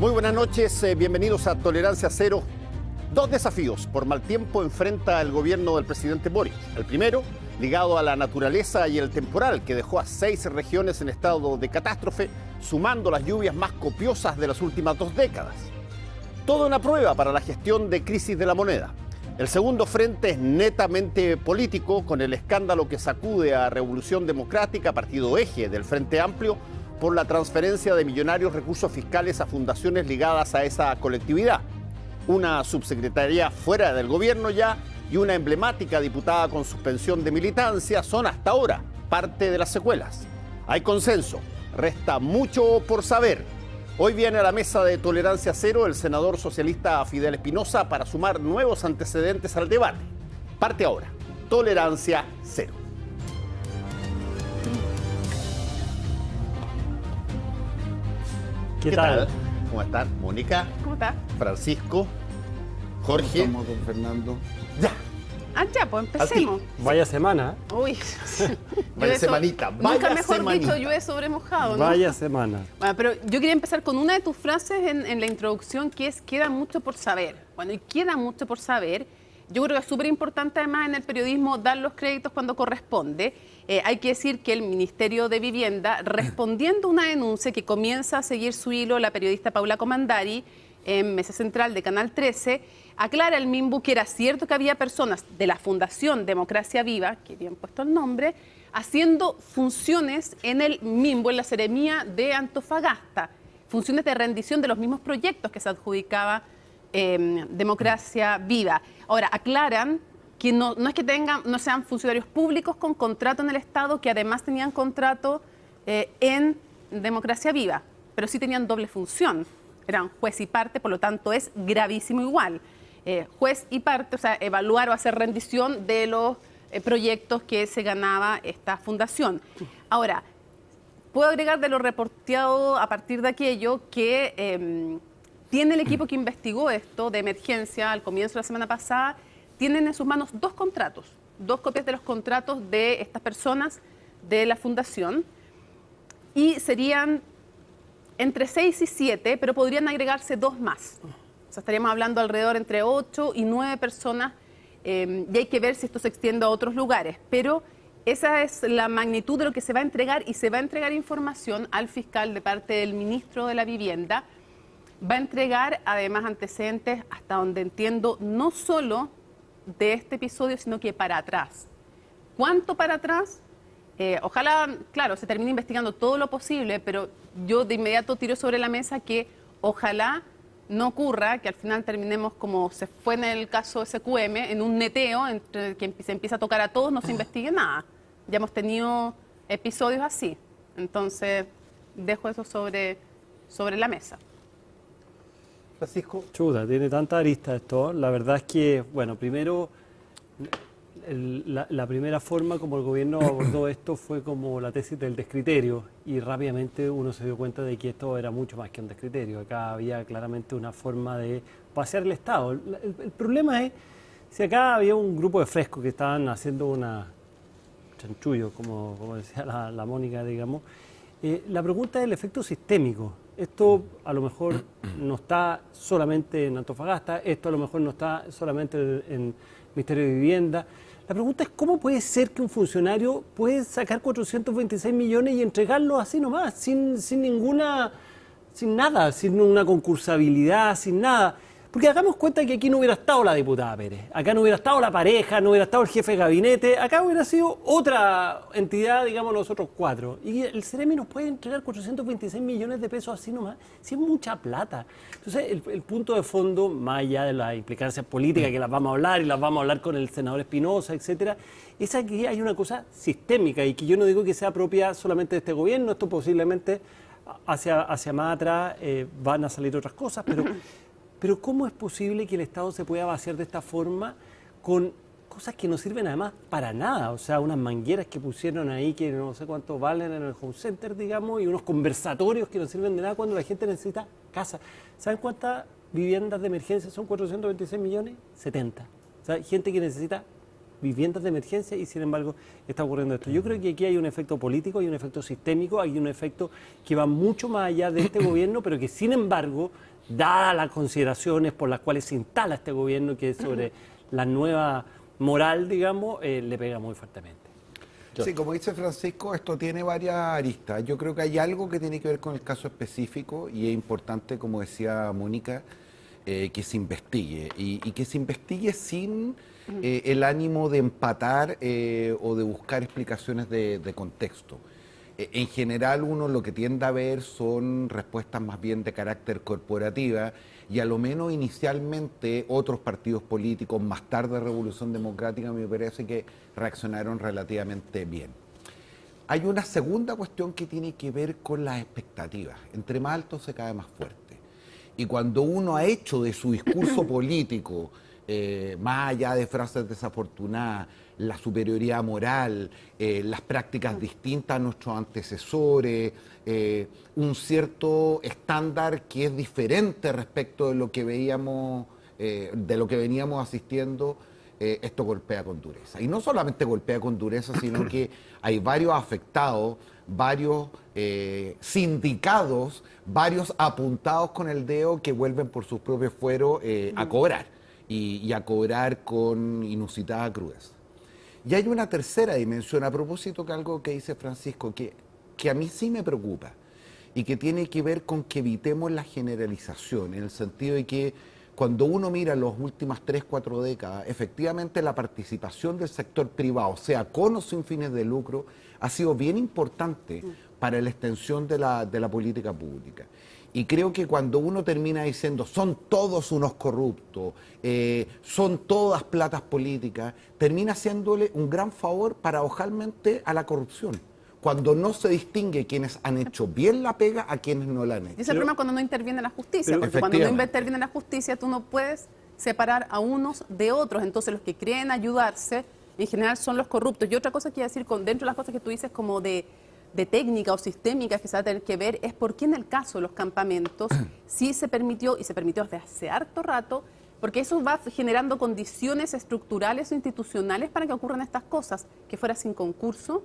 Muy buenas noches, bienvenidos a Tolerancia Cero. Dos desafíos por mal tiempo enfrenta el gobierno del presidente Boric. El primero, ligado a la naturaleza y el temporal, que dejó a 6 regiones en estado de catástrofe, sumando las lluvias más copiosas de las últimas 2 décadas. Toda una prueba para la gestión de crisis de la moneda. El segundo frente es netamente político, con el escándalo que sacude a Revolución Democrática, partido eje del Frente Amplio, por la transferencia de millonarios recursos fiscales a fundaciones ligadas a esa colectividad. Una subsecretaría fuera del gobierno ya y una emblemática diputada con suspensión de militancia son hasta ahora parte de las secuelas. Hay consenso, resta mucho por saber. Hoy viene a la mesa de Tolerancia Cero el senador socialista Fidel Espinosa para sumar nuevos antecedentes al debate. Parte ahora, Tolerancia Cero. ¿Qué tal? ¿Cómo están? Mónica. ¿Cómo está? Francisco. Jorge. ¿Cómo estamos, don Fernando? Ya. Ya, pues empecemos. Vaya semana. Uy. Vaya semanita. Nunca mejor dicho, llueve sobre mojado, ¿no? Vaya semana. Bueno, pero yo quería empezar con una de tus frases en la introducción, que es: queda mucho por saber. Bueno, y queda mucho por saber. Yo creo que es súper importante además en el periodismo dar los créditos cuando corresponde. Hay que decir que el Ministerio de Vivienda, respondiendo a una denuncia que comienza a seguir su hilo la periodista Paula Comandari en Mesa Central de Canal 13, aclara al MIMBU que era cierto que había personas de la Fundación Democracia Viva, que habían puesto el nombre, haciendo funciones en el MIMBU, en la Seremía de Antofagasta, funciones de rendición de los mismos proyectos que se adjudicaba Democracia Viva. Ahora, aclaran que no es que no sean funcionarios públicos con contrato en el Estado, que además tenían contrato en Democracia Viva, pero sí tenían doble función. Eran juez y parte, por lo tanto es gravísimo igual. Juez y parte, o sea, evaluar o hacer rendición de los proyectos que se ganaba esta fundación. Ahora, puedo agregar de lo reporteado a partir de aquello que tiene el equipo que investigó esto de emergencia al comienzo de la semana pasada, tienen en sus manos 2 contratos, 2 copias de los contratos de estas personas de la fundación, y serían entre 6 y 7, pero podrían agregarse 2 más. O sea, estaríamos hablando alrededor entre 8 y 9 personas, y hay que ver si esto se extiende a otros lugares. Pero esa es la magnitud de lo que se va a entregar, y se va a entregar información al fiscal de parte del ministro de la Vivienda. Va a entregar además antecedentes, hasta donde entiendo, no solo de este episodio, sino que para atrás. ¿Cuánto para atrás? Ojalá, claro, se termine investigando todo lo posible, pero yo de inmediato tiro sobre la mesa que ojalá no ocurra que al final terminemos como se fue en el caso SQM, en un neteo entre que se empieza a tocar a todos, no se investigue nada. Ya hemos tenido episodios así. Entonces, dejo eso sobre la mesa. Francisco. Chuta, tiene tanta arista esto. La verdad es que, bueno, primero, la primera forma como el gobierno abordó esto fue como la tesis del descriterio, y rápidamente uno se dio cuenta de que esto era mucho más que un descriterio. Acá había claramente una forma de pasear el Estado. El problema es si acá había un grupo de frescos que estaban haciendo una chanchullo, como decía la Mónica, digamos. La pregunta es el efecto sistémico. Esto a lo mejor no está solamente en Antofagasta, esto a lo mejor no está solamente en el Ministerio de Vivienda. La pregunta es cómo puede ser que un funcionario puede sacar 426 millones y entregarlo así nomás, sin nada, sin una concursabilidad, sin nada. Porque hagamos cuenta que aquí no hubiera estado la diputada Pérez, acá no hubiera estado la pareja, no hubiera estado el jefe de gabinete, acá hubiera sido otra entidad, digamos nosotros 4. Y el Ceremi nos puede entregar 426 millones de pesos así nomás, si es mucha plata. Entonces el punto de fondo, más allá de las implicancias políticas que las vamos a hablar, y las vamos a hablar con el senador Espinosa, etcétera, es que hay una cosa sistémica, y que yo no digo que sea propia solamente de este gobierno. Esto posiblemente hacia más atrás van a salir otras cosas, pero ¿cómo es posible que el Estado se pueda vaciar de esta forma con cosas que no sirven además para nada? O sea, unas mangueras que pusieron ahí que no sé cuánto valen en el home center, digamos, y unos conversatorios que no sirven de nada cuando la gente necesita casa. ¿Saben cuántas viviendas de emergencia son 426 millones? 70. O sea, gente que necesita viviendas de emergencia y sin embargo está ocurriendo esto. Yo creo que aquí hay un efecto político, hay un efecto sistémico, hay un efecto que va mucho más allá de este gobierno, pero que sin embargo, dadas las consideraciones por las cuales se instala este gobierno, que es sobre la nueva moral, digamos, le pega muy fuertemente. Sí, como dice Francisco, esto tiene varias aristas. Yo creo que hay algo que tiene que ver con el caso específico y es importante, como decía Mónica, que se investigue y que se investigue sin el ánimo de empatar o de buscar explicaciones de contexto. En general uno lo que tiende a ver son respuestas más bien de carácter corporativa y a lo menos inicialmente otros partidos políticos, más tarde Revolución Democrática, me parece que reaccionaron relativamente bien. Hay una segunda cuestión que tiene que ver con las expectativas. Entre más alto se cae más fuerte. Y cuando uno ha hecho de su discurso político, más allá de frases desafortunadas, la superioridad moral, las prácticas distintas a nuestros antecesores, un cierto estándar que es diferente respecto de lo que veíamos, de lo que veníamos asistiendo, esto golpea con dureza. Y no solamente golpea con dureza, sino que hay varios afectados, varios sindicados, varios apuntados con el dedo que vuelven por sus propios fueros a cobrar y a cobrar con inusitada crudeza. Y hay una tercera dimensión, a propósito de algo que dice Francisco, que a mí sí me preocupa y que tiene que ver con que evitemos la generalización, en el sentido de que cuando uno mira las últimas 3, 4 décadas, efectivamente la participación del sector privado, sea con o sin fines de lucro, ha sido bien importante para la extensión de la política pública. Y creo que cuando uno termina diciendo son todos unos corruptos, son todas platas políticas, termina haciéndole un gran favor paradojalmente a la corrupción. Cuando no se distingue quienes han hecho bien la pega a quienes no la han hecho. Y ese es el problema cuando no interviene la justicia, porque cuando no interviene la justicia tú no puedes separar a unos de otros. Entonces los que creen ayudarse en general son los corruptos. Y otra cosa que iba a decir, dentro de las cosas que tú dices como de técnica o sistémicas que se va a tener que ver, es por qué en el caso de los campamentos sí se permitió, y se permitió desde hace harto rato, porque eso va generando condiciones estructurales o institucionales para que ocurran estas cosas, que fuera sin concurso,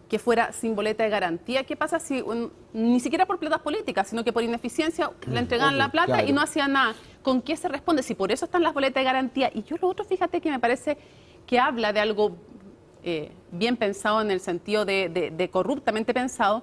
que fuera sin boleta de garantía. ¿Qué pasa si ni siquiera por platas políticas, sino que por ineficiencia le entregaban la plata, claro, y no hacía nada? ¿Con qué se responde? Si por eso están las boletas de garantía. Y yo lo otro, fíjate que me parece que habla de algo bien pensado en el sentido de corruptamente pensado.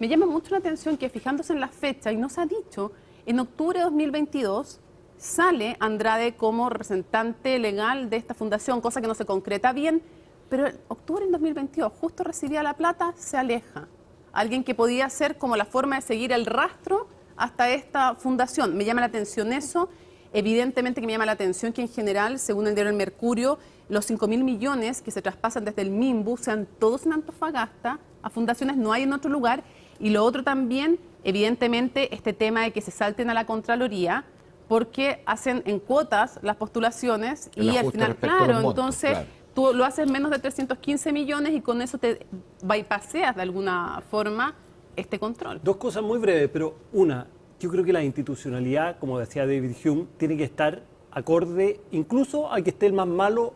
Me llama mucho la atención que, fijándose en la fecha, y nos ha dicho, en octubre de 2022 sale Andrade como representante legal de esta fundación, cosa que no se concreta bien, pero en octubre del 2022 justo recibía la plata, se aleja. Alguien que podía ser como la forma de seguir el rastro hasta esta fundación. Me llama la atención eso. Evidentemente que me llama la atención que en general, según el diario El Mercurio, los 5.000 millones que se traspasan desde el MIMBU sean todos en Antofagasta, a fundaciones no hay en otro lugar. Y lo otro también, evidentemente, este tema de que se salten a la Contraloría, porque hacen en cuotas las postulaciones y al final, claro, entonces claro, tú lo haces menos de 315 millones y con eso te bypasseas de alguna forma este control. Dos cosas muy breves, pero una, yo creo que la institucionalidad, como decía David Hume, tiene que estar acorde incluso a que esté el más malo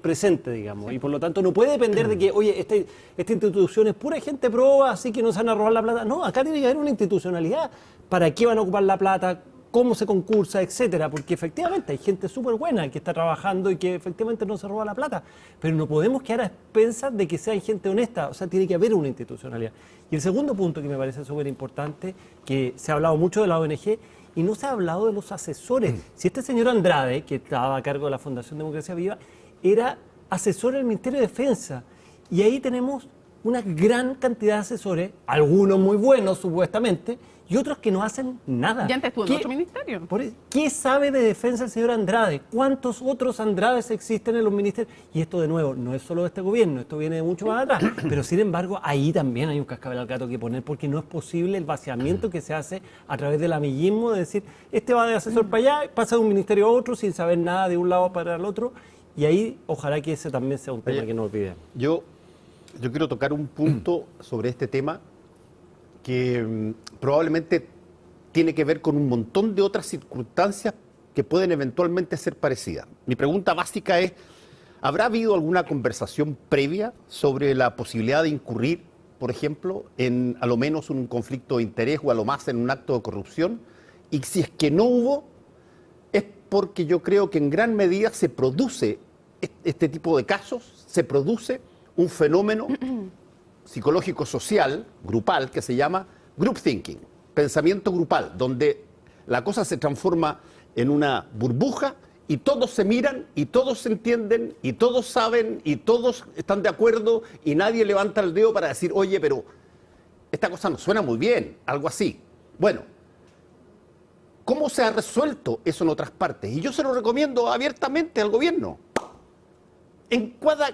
presente, digamos, sí, y por lo tanto no puede depender de que, oye, esta institución es pura gente proba, así que nos van a robar la plata. No, acá tiene que haber una institucionalidad. ¿Para qué van a ocupar la plata? ¿Cómo se concursa? Etcétera. Porque efectivamente hay gente súper buena que está trabajando y que efectivamente no se roba la plata. Pero no podemos quedar a expensas de que sea gente honesta. O sea, tiene que haber una institucionalidad. Y el segundo punto que me parece súper importante, que se ha hablado mucho de la ONG y no se ha hablado de los asesores. Si este señor Andrade, que estaba a cargo de la Fundación Democracia Viva, era asesor del Ministerio de Defensa. Y ahí tenemos una gran cantidad de asesores, algunos muy buenos supuestamente, y otros que no hacen nada. ¿Y antes estuvo en otro ministerio? ¿Qué sabe de defensa el señor Andrade? ¿Cuántos otros Andrades existen en los ministerios? Y esto, de nuevo, no es solo de este gobierno, esto viene de mucho más atrás. Pero, sin embargo, ahí también hay un cascabel al gato que poner, porque no es posible el vaciamiento que se hace a través del amiguismo, de decir, este va de asesor para allá, pasa de un ministerio a otro sin saber nada de un lado para el otro. Y ahí, ojalá que ese también sea un tema que no olvidemos. Yo quiero tocar un punto sobre este tema que probablemente tiene que ver con un montón de otras circunstancias que pueden eventualmente ser parecidas. Mi pregunta básica es, ¿Habrá habido alguna conversación previa sobre la posibilidad de incurrir, por ejemplo, en a lo menos un conflicto de interés o a lo más en un acto de corrupción? Y si es que no hubo, es porque yo creo que en gran medida se produce este tipo de casos, se produce un fenómeno psicológico-social, grupal, que se llama group thinking, pensamiento grupal, donde la cosa se transforma en una burbuja y todos se miran y todos se entienden y todos saben y todos están de acuerdo y nadie levanta el dedo para decir, oye, pero esta cosa nos suena muy bien, algo así. Bueno, ¿cómo se ha resuelto eso en otras partes? Y yo se lo recomiendo abiertamente al gobierno. En cada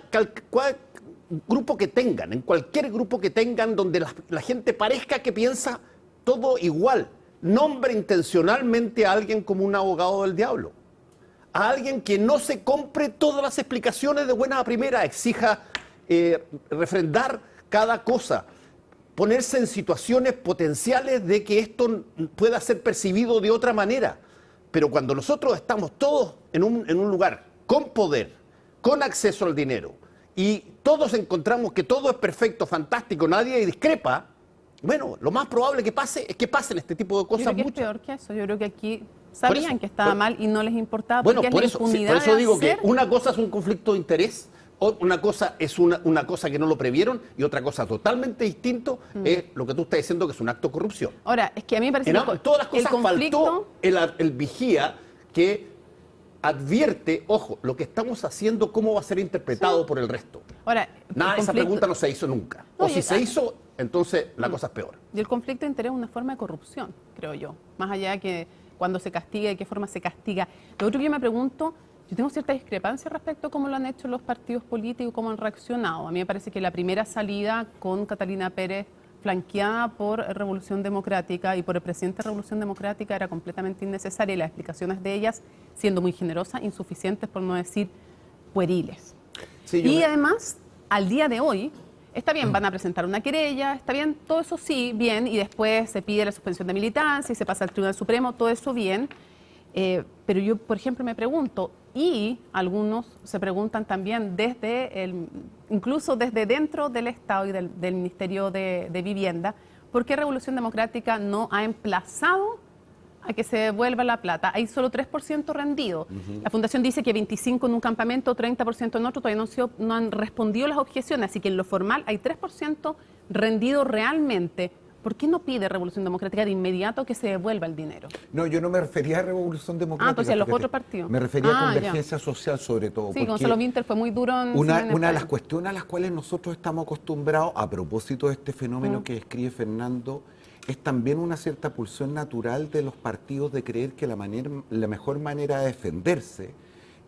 grupo que tengan, en cualquier grupo que tengan donde la gente parezca que piensa todo igual, nombre intencionalmente a alguien como un abogado del diablo. A alguien que no se compre todas las explicaciones de buena a primera, exija refrendar cada cosa, ponerse en situaciones potenciales de que esto pueda ser percibido de otra manera. Pero cuando nosotros estamos todos en un lugar con poder, con acceso al dinero, y todos encontramos que todo es perfecto, fantástico, nadie discrepa, bueno, lo más probable que pase es que pasen este tipo de cosas. Yo creo que es peor que eso. Yo creo que aquí sabían que estaba mal y no les importaba. Bueno, porque por es la eso, impunidad por eso de digo hacer. que una cosa es un conflicto de interés, una cosa es una cosa que no lo previeron y otra cosa totalmente distinto es lo que tú estás diciendo que es un acto de corrupción. Ahora, es que a mí me parece En todas las cosas conflicto, faltó el vigía que advierte, ojo, lo que estamos haciendo, cómo va a ser interpretado por el resto. ahora, Nada, el esa conflicto- pregunta no se hizo nunca. No, O si y- se hizo, entonces la cosa es peor. Y el conflicto de interés es una forma de corrupción, creo yo. Más allá de que cuando se castiga, de qué forma se castiga. Lo otro que yo me pregunto, yo tengo cierta discrepancia respecto a cómo lo han hecho los partidos políticos, cómo han reaccionado. A mí me parece que la primera salida con Catalina Pérez, flanqueada por Revolución Democrática y por el presidente de Revolución Democrática, era completamente innecesaria y las explicaciones de ellas, siendo muy generosas, insuficientes, por no decir pueriles. Sí, yo Y me- además, al día de hoy, está bien, van a presentar una querella, está bien, todo eso sí, bien, y después se pide la suspensión de militancia y se pasa al Tribunal Supremo, todo eso bien. Pero yo, por ejemplo, me pregunto, y algunos se preguntan también incluso desde dentro del Estado y del Ministerio de Vivienda, ¿por qué Revolución Democrática no ha emplazado a que se devuelva la plata? Hay solo 3% rendido. La Fundación dice que 25% en un campamento, 30% en otro, todavía no han respondido las objeciones, así que en lo formal hay 3% rendido realmente. ¿Por qué no pide Revolución Democrática de inmediato que se devuelva el dinero? No, yo no me refería a Revolución Democrática. entonces a los fíjate. otros partidos. Me refería a Ya. Convergencia Social sobre todo. Sí, porque Gonzalo Vinter fue muy duro en Una CNN de las Prime. cuestiones a las cuales nosotros estamos acostumbrados, a propósito de este fenómeno que describe Fernando, es también una cierta pulsión natural de los partidos de creer que la mejor manera de defenderse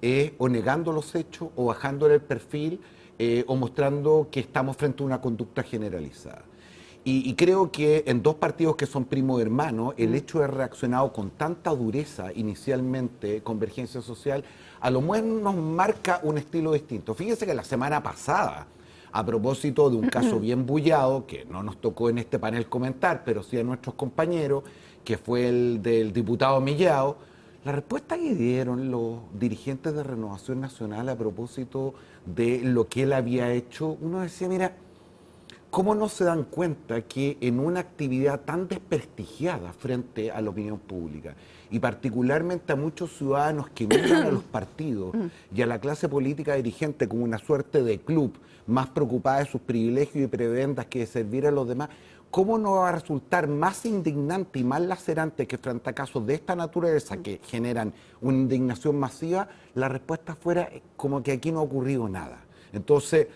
es o negando los hechos o bajándole el perfil o mostrando que estamos frente a una conducta generalizada. Y creo que en dos partidos que son primos hermanos, el hecho de haber reaccionado con tanta dureza inicialmente, Convergencia Social, a lo mejor nos marca un estilo distinto. Fíjense que la semana pasada, a propósito de un caso bien bullado, que no nos tocó en este panel comentar, pero sí a nuestros compañeros, que fue el del diputado Millao, la respuesta que dieron los dirigentes de Renovación Nacional a propósito de lo que él había hecho, uno decía, mira, ¿cómo no se dan cuenta que en una actividad tan desprestigiada frente a la opinión pública y particularmente a muchos ciudadanos que miran a los partidos y a la clase política dirigente como una suerte de club más preocupada de sus privilegios y prebendas que de servir a los demás, cómo no va a resultar más indignante y más lacerante que frente a casos de esta naturaleza que generan una indignación masiva, la respuesta fuera como que aquí no ha ocurrido nada? Entonces,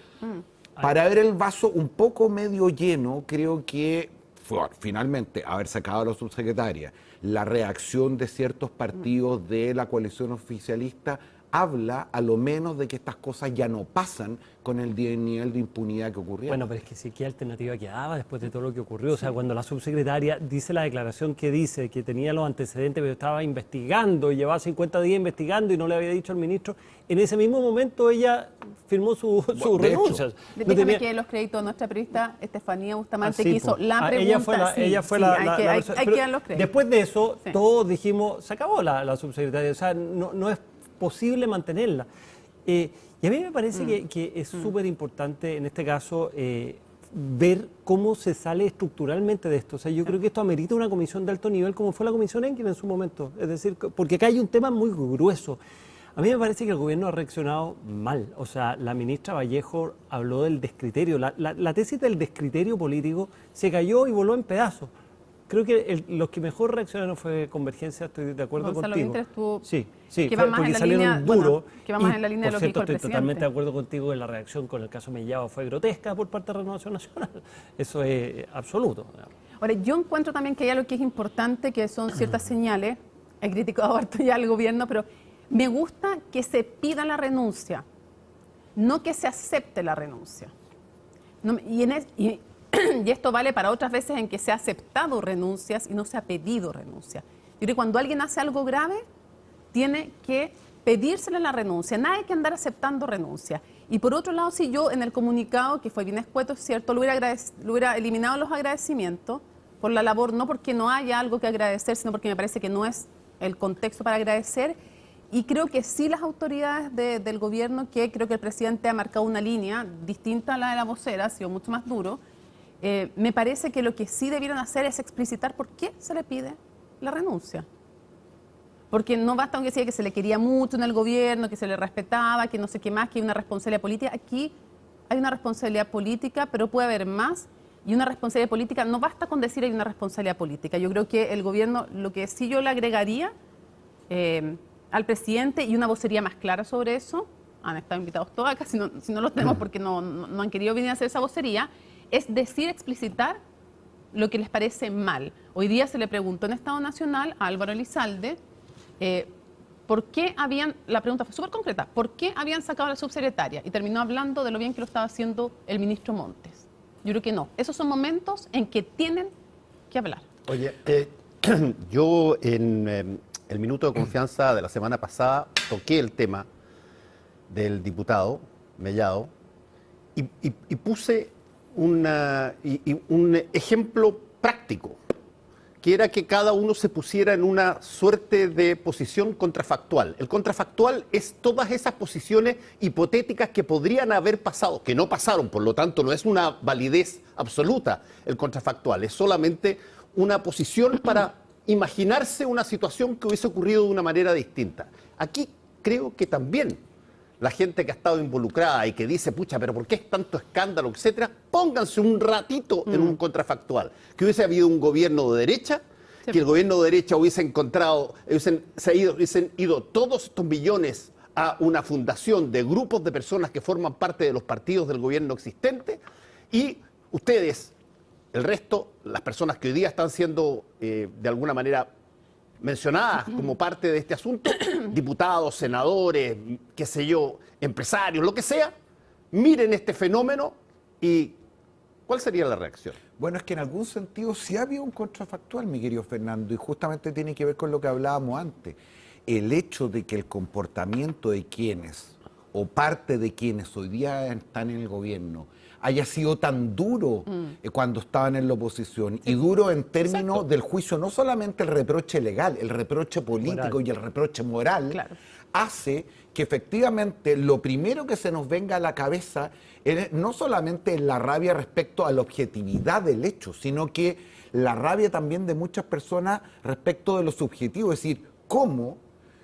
para ver el vaso un poco medio lleno, creo que fue finalmente haber sacado a la subsecretaria, la reacción de ciertos partidos de la coalición oficialista habla a lo menos de que estas cosas ya no pasan con el nivel de impunidad que ocurrió. Bueno, pero es que sí, ¿qué alternativa quedaba después de todo lo que ocurrió? O sea, cuando la subsecretaria dice la declaración que dice, que tenía los antecedentes, pero estaba investigando, y llevaba 50 días investigando y no le había dicho al ministro, en ese mismo momento ella firmó su de renuncia. hecho. No Déjame tenía- que los créditos de nuestra periodista Estefanía Bustamante, Así, que hizo po. la pregunta. Ella fue sí, la, hay que- la hay- persona. hay Pero que dar los créditos. después de eso, Sí. todos dijimos, se acabó la subsecretaria, o sea, no es posible mantenerla. Y a mí me parece que es súper importante en este caso ver cómo se sale estructuralmente de esto. O sea, yo creo que esto amerita una comisión de alto nivel como fue la comisión Enkin en su momento. Es decir, porque acá hay un tema muy grueso. A mí me parece que el gobierno ha reaccionado mal. O sea, la ministra Vallejo habló del descriterio. La tesis del descriterio político se cayó y voló en pedazos. Creo que los que mejor reaccionaron fue Convergencia, estoy de acuerdo Gonzalo contigo. Winter estuvo, sí, que va más porque en la salieron línea, duros. bueno, que va más en la línea de lo que dijo el estoy presidente. totalmente de acuerdo contigo que la reacción con el caso Mellado fue grotesca por parte de Renovación Nacional. Eso es absoluto. Ahora, yo encuentro también que hay algo que es importante, que son ciertas señales. He criticado harto ya al gobierno, pero me gusta que se pida la renuncia, no que se acepte la renuncia. Y esto vale para otras veces en que se ha aceptado renuncias y no se ha pedido renuncia. Yo creo que cuando alguien hace algo grave, tiene que pedírsele la renuncia. Nadie hay que andar aceptando renuncia. Y por otro lado, si yo en el comunicado, que fue bien escueto, es cierto, lo hubiera eliminado los agradecimientos por la labor, no porque no haya algo que agradecer, sino porque me parece que no es el contexto para agradecer. Y creo que sí las autoridades del gobierno, que creo que el presidente ha marcado una línea distinta a la de la vocera, ha sido mucho más duro, me parece que lo que sí debieron hacer es explicitar por qué se le pide la renuncia. Porque no basta aunque decía que se le quería mucho en el gobierno, que se le respetaba, que no sé qué más, que hay una responsabilidad política. Aquí hay una responsabilidad política, pero puede haber más. Y una responsabilidad política, no basta con decir hay una responsabilidad política. Yo creo que el gobierno, lo que sí yo le agregaría al presidente y una vocería más clara sobre eso, han estado invitados todos acá, si no los tenemos porque no han querido venir a hacer esa vocería, es decir, explicitar lo que les parece mal. Hoy día se le preguntó en Estado Nacional a Álvaro Elizalde por qué la pregunta fue súper concreta, ¿por qué habían sacado a la subsecretaria? Y terminó hablando de lo bien que lo estaba haciendo el ministro Montes. Yo creo que no. Esos son momentos en que tienen que hablar. Oye, yo en el minuto de confianza de la semana pasada toqué el tema del diputado Mellado y puse un ejemplo práctico, que era que cada uno se pusiera en una suerte de posición contrafactual. El contrafactual es todas esas posiciones hipotéticas que podrían haber pasado, que no pasaron, por lo tanto no es una validez absoluta el contrafactual, es solamente una posición para imaginarse una situación que hubiese ocurrido de una manera distinta. Aquí creo que también la gente que ha estado involucrada y que dice, pucha, pero ¿por qué es tanto escándalo, etcétera? Pónganse un ratito en un contrafactual. Que hubiese habido un gobierno de derecha, sí, que el gobierno de derecha hubiesen ido todos estos millones a una fundación de grupos de personas que forman parte de los partidos del gobierno existente, y ustedes, el resto, las personas que hoy día están siendo de alguna manera mencionadas como parte de este asunto, diputados, senadores, qué sé yo, empresarios, lo que sea, miren este fenómeno y ¿cuál sería la reacción? Bueno, es que en algún sentido sí había un contrafactual, mi querido Fernando, y justamente tiene que ver con lo que hablábamos antes. El hecho de que el comportamiento de quienes, o parte de quienes hoy día están en el gobierno, haya sido tan duro cuando estaban en la oposición, y duro en términos del juicio, no solamente el reproche legal, el reproche político y el reproche moral, claro, hace que efectivamente lo primero que se nos venga a la cabeza no solamente la rabia respecto a la objetividad del hecho, sino que la rabia también de muchas personas respecto de lo subjetivo, es decir, cómo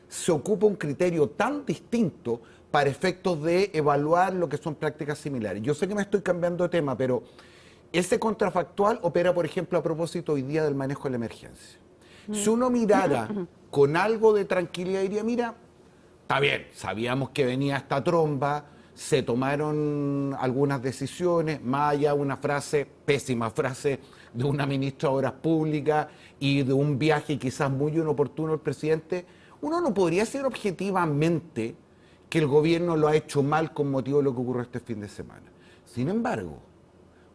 se ocupa un criterio tan distinto para efectos de evaluar lo que son prácticas similares. Yo sé que me estoy cambiando de tema, pero ese contrafactual opera, por ejemplo, a propósito hoy día del manejo de la emergencia. Si uno mirara con algo de tranquilidad, diría, mira, está bien, sabíamos que venía esta tromba, se tomaron algunas decisiones, más allá de una frase, pésima frase, de una ministra de Obras Públicas y de un viaje quizás muy inoportuno del presidente, uno no podría decir objetivamente que el gobierno lo ha hecho mal con motivo de lo que ocurrió este fin de semana. Sin embargo,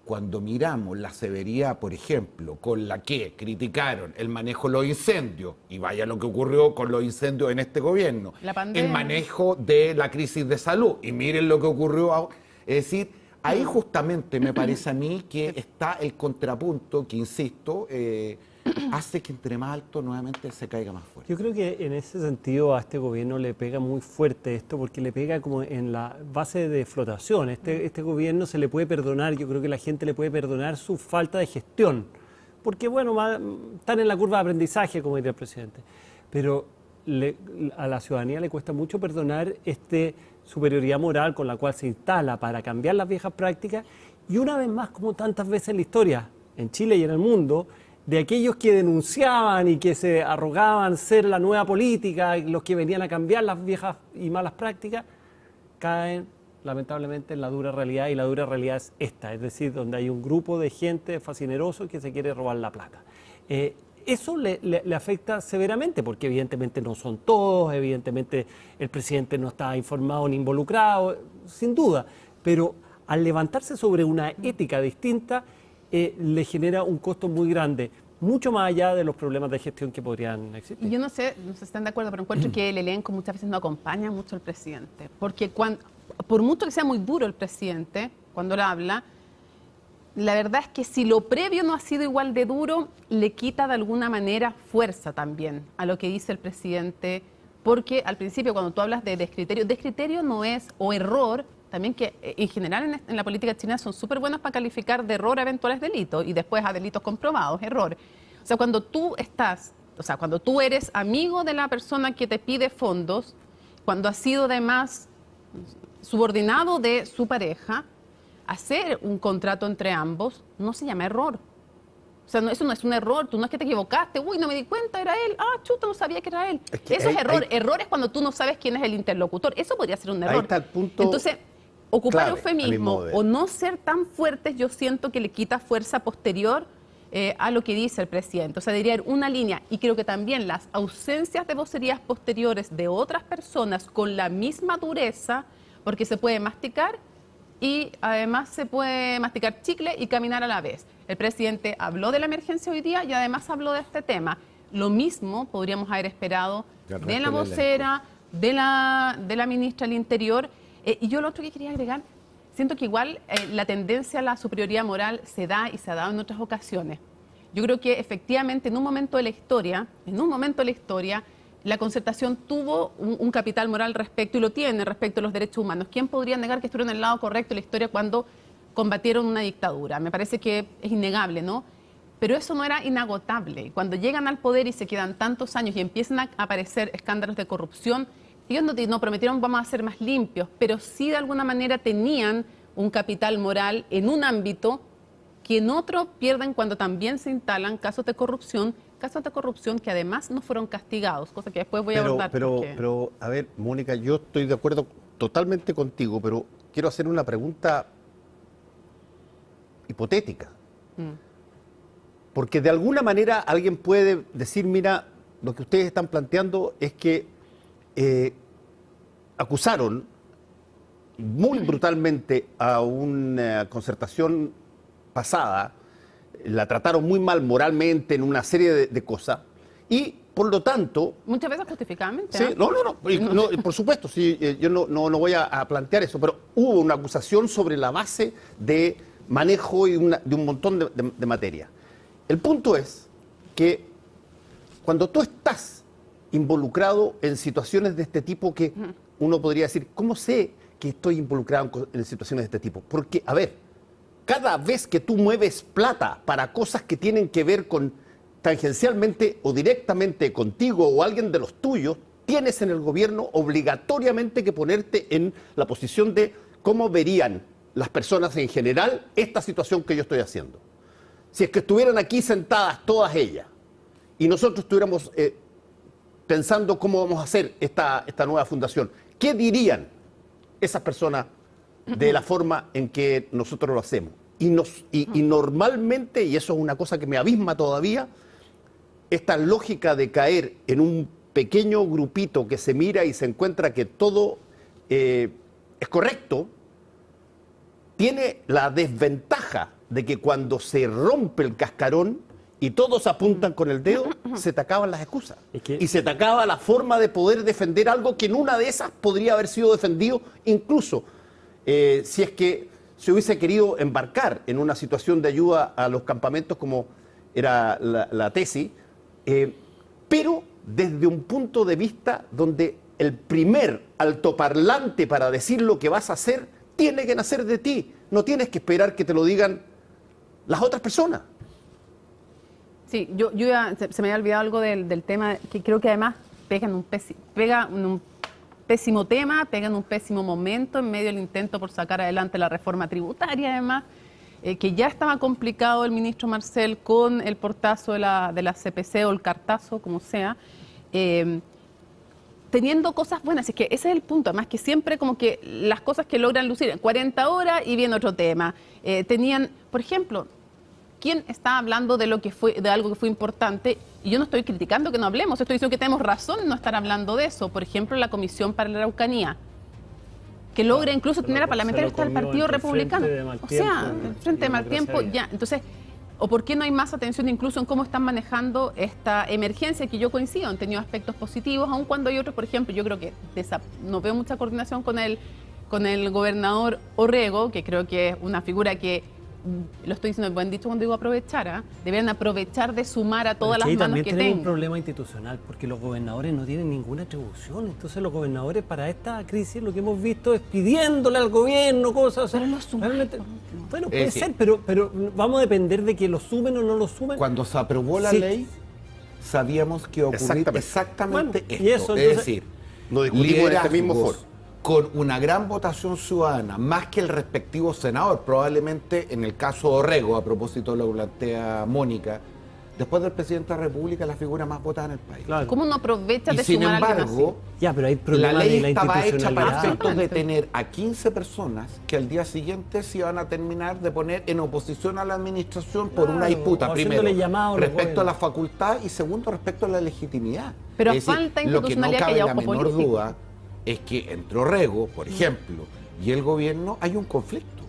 cuando miramos la severidad, por ejemplo, con la que criticaron el manejo de los incendios, y vaya lo que ocurrió con los incendios en este gobierno, el manejo de la crisis de salud, y miren lo que ocurrió, es decir, ahí justamente me parece a mí que está el contrapunto, que insisto, hace que entre más alto nuevamente se caiga más fuerte. Yo creo que en ese sentido a este gobierno le pega muy fuerte esto, porque le pega como en la base de flotación. Este gobierno se le puede perdonar, yo creo que la gente le puede perdonar su falta de gestión, porque bueno, están en la curva de aprendizaje, como diría el presidente, pero a la ciudadanía le cuesta mucho perdonar superioridad moral con la cual se instala para cambiar las viejas prácticas, y una vez más, como tantas veces en la historia, en Chile y en el mundo, de aquellos que denunciaban y que se arrogaban ser la nueva política, los que venían a cambiar las viejas y malas prácticas, caen lamentablemente en la dura realidad, y la dura realidad es esta, es decir, donde hay un grupo de gente fascineroso que se quiere robar la plata. Eso le afecta severamente, porque evidentemente no son todos, evidentemente el presidente no está informado ni involucrado, sin duda, pero al levantarse sobre una ética distinta, le genera un costo muy grande, mucho más allá de los problemas de gestión que podrían existir. Y yo no sé si están de acuerdo, pero encuentro que el elenco muchas veces no acompaña mucho al presidente, porque por mucho que sea muy duro el presidente, cuando él habla, la verdad es que si lo previo no ha sido igual de duro, le quita de alguna manera fuerza también a lo que dice el presidente, porque al principio cuando tú hablas de descriterio no es, o error, también que en general en la política chilena son súper buenos para calificar de error a eventuales delitos y después a delitos comprobados, error. O sea, cuando tú eres amigo de la persona que te pide fondos, cuando has sido además subordinado de su pareja, hacer un contrato entre ambos no se llama error. O sea, eso no es un error, tú no es que te equivocaste, uy, no me di cuenta, era él, chuta, no sabía que era él. Eso es error. Error es cuando tú no sabes quién es el interlocutor, eso podría ser un error. Ahí está el punto. Entonces, ocupar clave, eufemismo o no ser tan fuertes, yo siento que le quita fuerza posterior a lo que dice el presidente. O sea, debería haber una línea, y creo que también las ausencias de vocerías posteriores de otras personas con la misma dureza, porque se puede masticar y además se puede masticar chicle y caminar a la vez. El presidente habló de la emergencia hoy día y además habló de este tema. Lo mismo podríamos haber esperado de la vocera, de la ministra del Interior. Y yo lo otro que quería agregar, siento que igual la tendencia a la superioridad moral se da y se ha dado en otras ocasiones. Yo creo que efectivamente en un momento de la historia, la Concertación tuvo un capital moral respecto, y lo tiene respecto a los derechos humanos. ¿Quién podría negar que estuvieron en el lado correcto de la historia cuando combatieron una dictadura? Me parece que es innegable, ¿no? Pero eso no era inagotable. Cuando llegan al poder y se quedan tantos años y empiezan a aparecer escándalos de corrupción, ellos no prometieron vamos a ser más limpios, pero sí de alguna manera tenían un capital moral en un ámbito que en otro pierden cuando también se instalan casos de corrupción que además no fueron castigados, cosa que después voy a abordar. Pero, a ver, Mónica, yo estoy de acuerdo totalmente contigo, pero quiero hacer una pregunta hipotética. Porque de alguna manera alguien puede decir, mira, lo que ustedes están planteando es que acusaron muy brutalmente a una Concertación pasada, la trataron muy mal moralmente en una serie de cosas, y por lo tanto... Muchas veces justificadamente. Sí, no, por supuesto, sí, yo no voy a plantear eso, pero hubo una acusación sobre la base de manejo de un montón de materia. El punto es que cuando tú estás involucrado en situaciones de este tipo, que uno podría decir, ¿cómo sé que estoy involucrado en situaciones de este tipo? Porque, a ver, cada vez que tú mueves plata para cosas que tienen que ver con tangencialmente o directamente contigo o alguien de los tuyos, tienes en el gobierno obligatoriamente que ponerte en la posición de cómo verían las personas en general esta situación que yo estoy haciendo. Si es que estuvieran aquí sentadas todas ellas y nosotros estuviéramos pensando cómo vamos a hacer esta nueva fundación, ¿qué dirían esas personas de la forma en que nosotros lo hacemos? Y normalmente, y eso es una cosa que me abisma todavía, esta lógica de caer en un pequeño grupito que se mira y se encuentra que todo es correcto, tiene la desventaja de que cuando se rompe el cascarón y todos apuntan con el dedo, se te acaban las excusas. Y se te acaba la forma de poder defender algo que en una de esas podría haber sido defendido, incluso si es que se hubiese querido embarcar en una situación de ayuda a los campamentos como era la tesis, pero desde un punto de vista donde el primer altoparlante para decir lo que vas a hacer tiene que nacer de ti. No tienes que esperar que te lo digan las otras personas. Sí, se me había olvidado algo del tema, que creo que además pega en un pésimo tema, pega en un pésimo momento en medio del intento por sacar adelante la reforma tributaria, además, que ya estaba complicado el ministro Marcel con el portazo de la CPC o el cartazo, como sea, teniendo cosas buenas. Es que ese es el punto, además que siempre como que las cosas que logran lucir en 40 horas y viene otro tema. Tenían, por ejemplo, ¿quién está hablando de algo que fue importante? Y yo no estoy criticando que no hablemos, estoy diciendo que tenemos razón en no estar hablando de eso. Por ejemplo, la Comisión para la Araucanía, que logra incluso tener a parlamentarios del Partido Republicano. O sea, frente de mal tiempo, ya. Entonces, ¿o por qué no hay más atención incluso en cómo están manejando esta emergencia? Que yo coincido, han tenido aspectos positivos, aun cuando hay otros, por ejemplo, yo creo que no veo mucha coordinación con el gobernador Orrego, que creo que es una figura que, lo estoy diciendo, buen dicho cuando digo aprovechar, deberían aprovechar de sumar a todas las manos que también tenemos tengan. un problema institucional, porque los gobernadores no tienen ninguna atribución. Entonces los gobernadores para esta crisis lo que hemos visto es pidiéndole al gobierno cosas. Pero lo sumaron. Bueno, puede ser, pero vamos a depender de que lo sumen o no lo sumen. Cuando se aprobó la ley, sabíamos que iba a ocurrir exactamente bueno, esto. y eso, es decir, lo discutimos en este mismo foro. Con una gran votación ciudadana, más que el respectivo senador, probablemente en el caso de Orrego, a propósito de lo que plantea Mónica, después del presidente de la República, la figura más votada en el país. Claro. ¿Cómo no aprovechas Y de sin sumar a alguien embargo, Ya, pero hay la problemas ley de la estaba hecha para institucionalidad. efectos de tener a 15 personas que al día siguiente se iban a terminar de poner en oposición a la administración por una disputa, primero, respecto a la facultad y segundo, respecto a la legitimidad. Pero es decir, falta lo que no institucionalidad cabe que haya la ojo menor político. duda es que entre Orrego, por ejemplo, y el gobierno hay un conflicto.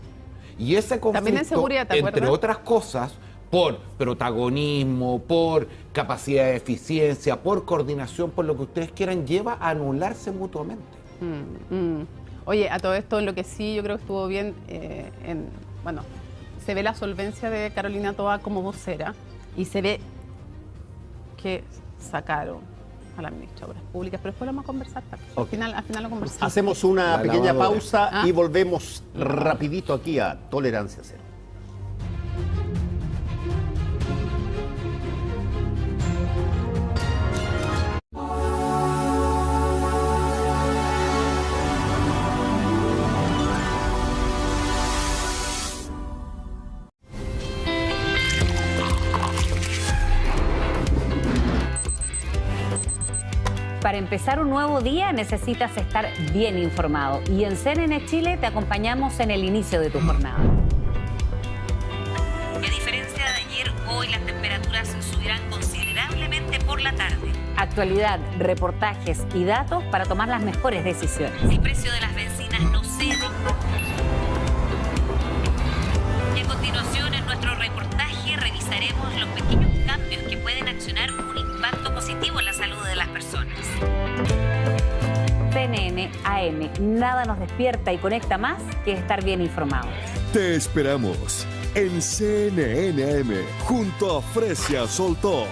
Y ese conflicto, También en seguridad, ¿te entre acuerdas? otras cosas, por protagonismo, por capacidad de eficiencia, por coordinación, por lo que ustedes quieran, lleva a anularse mutuamente. Oye, a todo esto, lo que sí yo creo que estuvo bien, se ve la solvencia de Carolina Toá como vocera y se ve que sacaron a la ministra de Obras Públicas, pero después lo vamos a conversar. Okay. Al final lo conversamos. Hacemos una pequeña pausa y Ah. volvemos rapidito aquí a Tolerancia Cero. Para empezar un nuevo día necesitas estar bien informado y en CNN Chile te acompañamos en el inicio de tu jornada. A diferencia de ayer, hoy las temperaturas subirán considerablemente por la tarde. Actualidad, reportajes y datos para tomar las mejores decisiones. El precio de las bencinas no cede. Y a continuación, en nuestro reportaje revisaremos los pequeños cambios que pueden accionar un impacto positivo en la salud de las personas. CNN AM, nada nos despierta y conecta más que estar bien informados. Te esperamos en CNN AM junto a Fresia Soltó.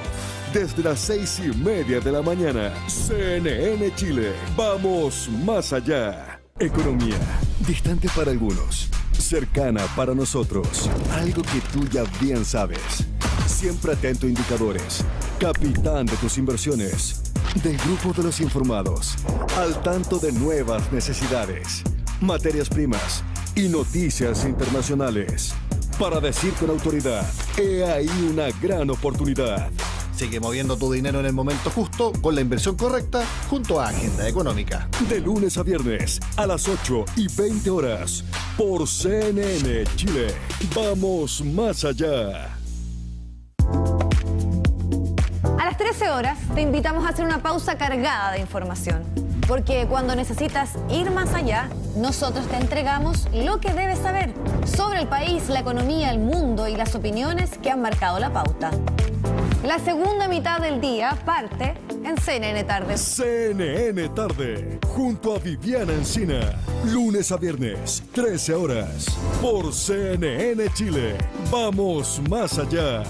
Desde las 6:30 de la mañana, CNN Chile. Vamos más allá. Economía, distante para algunos, cercana para nosotros. Algo que tú ya bien sabes. Siempre atento a indicadores. Capitán de tus inversiones. Del grupo de los informados. Al tanto de nuevas necesidades, materias primas y noticias internacionales. Para decir con autoridad, he ahí una gran oportunidad. Sigue moviendo tu dinero en el momento justo con la inversión correcta junto a Agenda Económica. De lunes a viernes a las 8:20 horas por CNN Chile. Vamos más allá. A las 13 horas te invitamos a hacer una pausa cargada de información. Porque cuando necesitas ir más allá, nosotros te entregamos lo que debes saber sobre el país, la economía, el mundo y las opiniones que han marcado la pauta. La segunda mitad del día parte en CNN Tarde. CNN Tarde, junto a Viviana Encina. Lunes a viernes, 13 horas, por CNN Chile. Vamos más allá.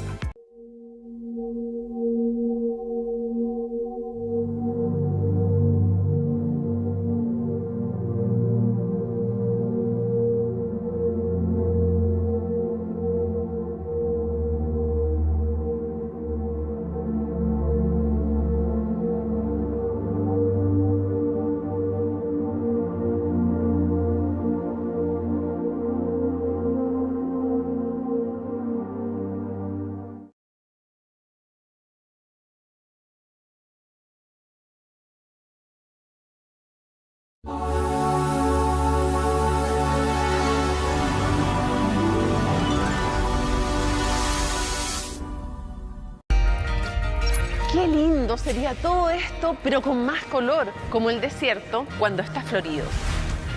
mundo sería todo esto, pero con más color, como el desierto cuando está florido.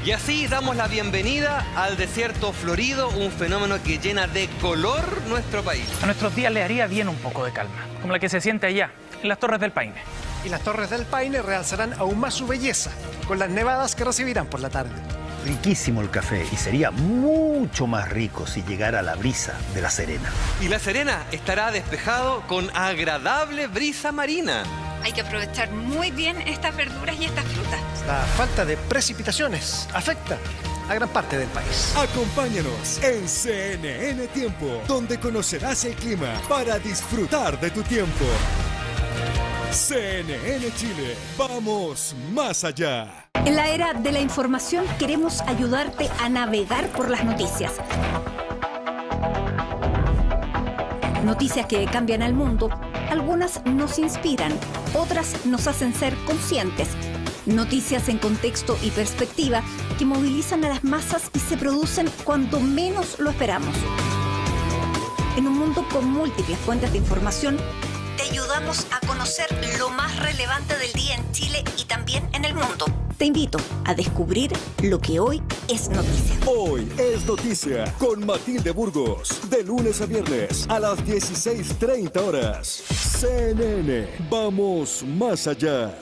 Y así damos la bienvenida al desierto florido, un fenómeno que llena de color nuestro país. A nuestros días le haría bien un poco de calma, como la que se siente allá, en las Torres del Paine. Y las Torres del Paine realzarán aún más su belleza, con las nevadas que recibirán por la tarde. Riquísimo el café y sería mucho más rico si llegara la brisa de La Serena. Y La Serena estará despejado con agradable brisa marina. Hay que aprovechar muy bien estas verduras y estas frutas. La falta de precipitaciones afecta a gran parte del país. Acompáñanos en CNN Tiempo, donde conocerás el clima para disfrutar de tu tiempo. CNN Chile, vamos más allá. En la era de la información queremos ayudarte a navegar por las noticias. Noticias que cambian al mundo. Algunas nos inspiran, otras nos hacen ser conscientes. Noticias en contexto y perspectiva que movilizan a las masas y se producen cuando menos lo esperamos. En un mundo con múltiples fuentes de información, te ayudamos a conocer lo más relevante del día en Chile y también en el mundo. Te invito a descubrir lo que hoy es noticia. Hoy es noticia con Matilde Burgos, de lunes a viernes a las 16:30 horas. CNN, vamos más allá.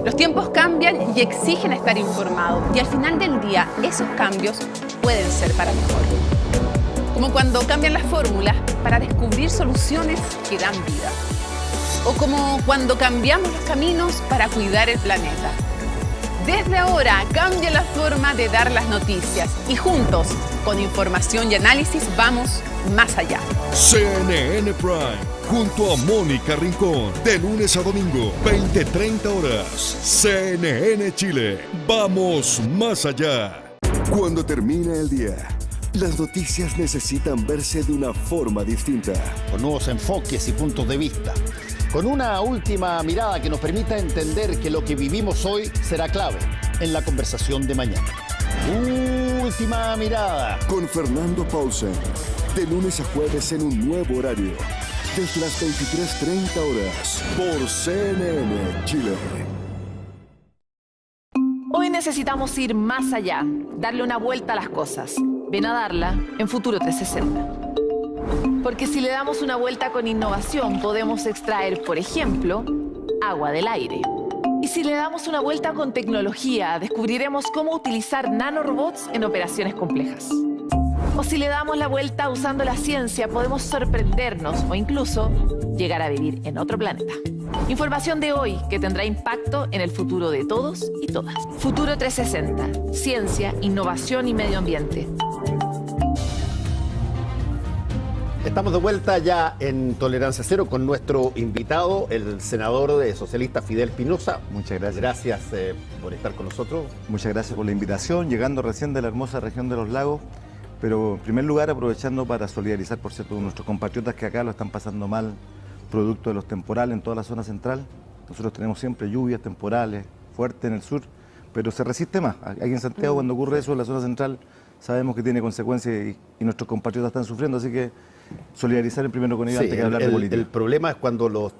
Los tiempos cambian y exigen estar informados, y al final del día esos cambios pueden ser para mejor. Como cuando cambian las fórmulas para descubrir soluciones que dan vida. O como cuando cambiamos los caminos para cuidar el planeta. Desde ahora cambia la forma de dar las noticias y juntos, con información y análisis, vamos más allá. CNN Prime, junto a Mónica Rincón, de lunes a domingo, 20:30 horas. CNN Chile, vamos más allá. Cuando termina el día, las noticias necesitan verse de una forma distinta. Con nuevos enfoques y puntos de vista. Con una última mirada que nos permita entender que lo que vivimos hoy será clave en la conversación de mañana. Última mirada. Con Fernando Paulsen, de lunes a jueves en un nuevo horario. Desde las 23:30 horas, por CNN Chile. Hoy necesitamos ir más allá, darle una vuelta a las cosas. Ven a darla en Futuro 360. Porque si le damos una vuelta con innovación, podemos extraer, por ejemplo, agua del aire. Y si le damos una vuelta con tecnología, descubriremos cómo utilizar nanorobots en operaciones complejas. O si le damos la vuelta usando la ciencia, podemos sorprendernos o incluso llegar a vivir en otro planeta. Información de hoy que tendrá impacto en el futuro de todos y todas. Futuro 360. Ciencia, innovación y medio ambiente. Estamos de vuelta ya en Tolerancia Cero con nuestro invitado, el senador socialista Fidel Espinosa. Muchas gracias. Gracias por estar con nosotros. Muchas gracias por la invitación, llegando recién de la hermosa región de Los Lagos, pero en primer lugar aprovechando para solidarizar, por cierto, con nuestros compatriotas que acá lo están pasando mal, producto de los temporales en toda la zona central. Nosotros tenemos siempre lluvias temporales fuertes en el sur, pero se resiste más. Aquí en Santiago, cuando ocurre eso en la zona central, sabemos que tiene consecuencias y nuestros compatriotas están sufriendo, así que solidarizar en primero con ellos antes que hablar de política. El problema es cuando los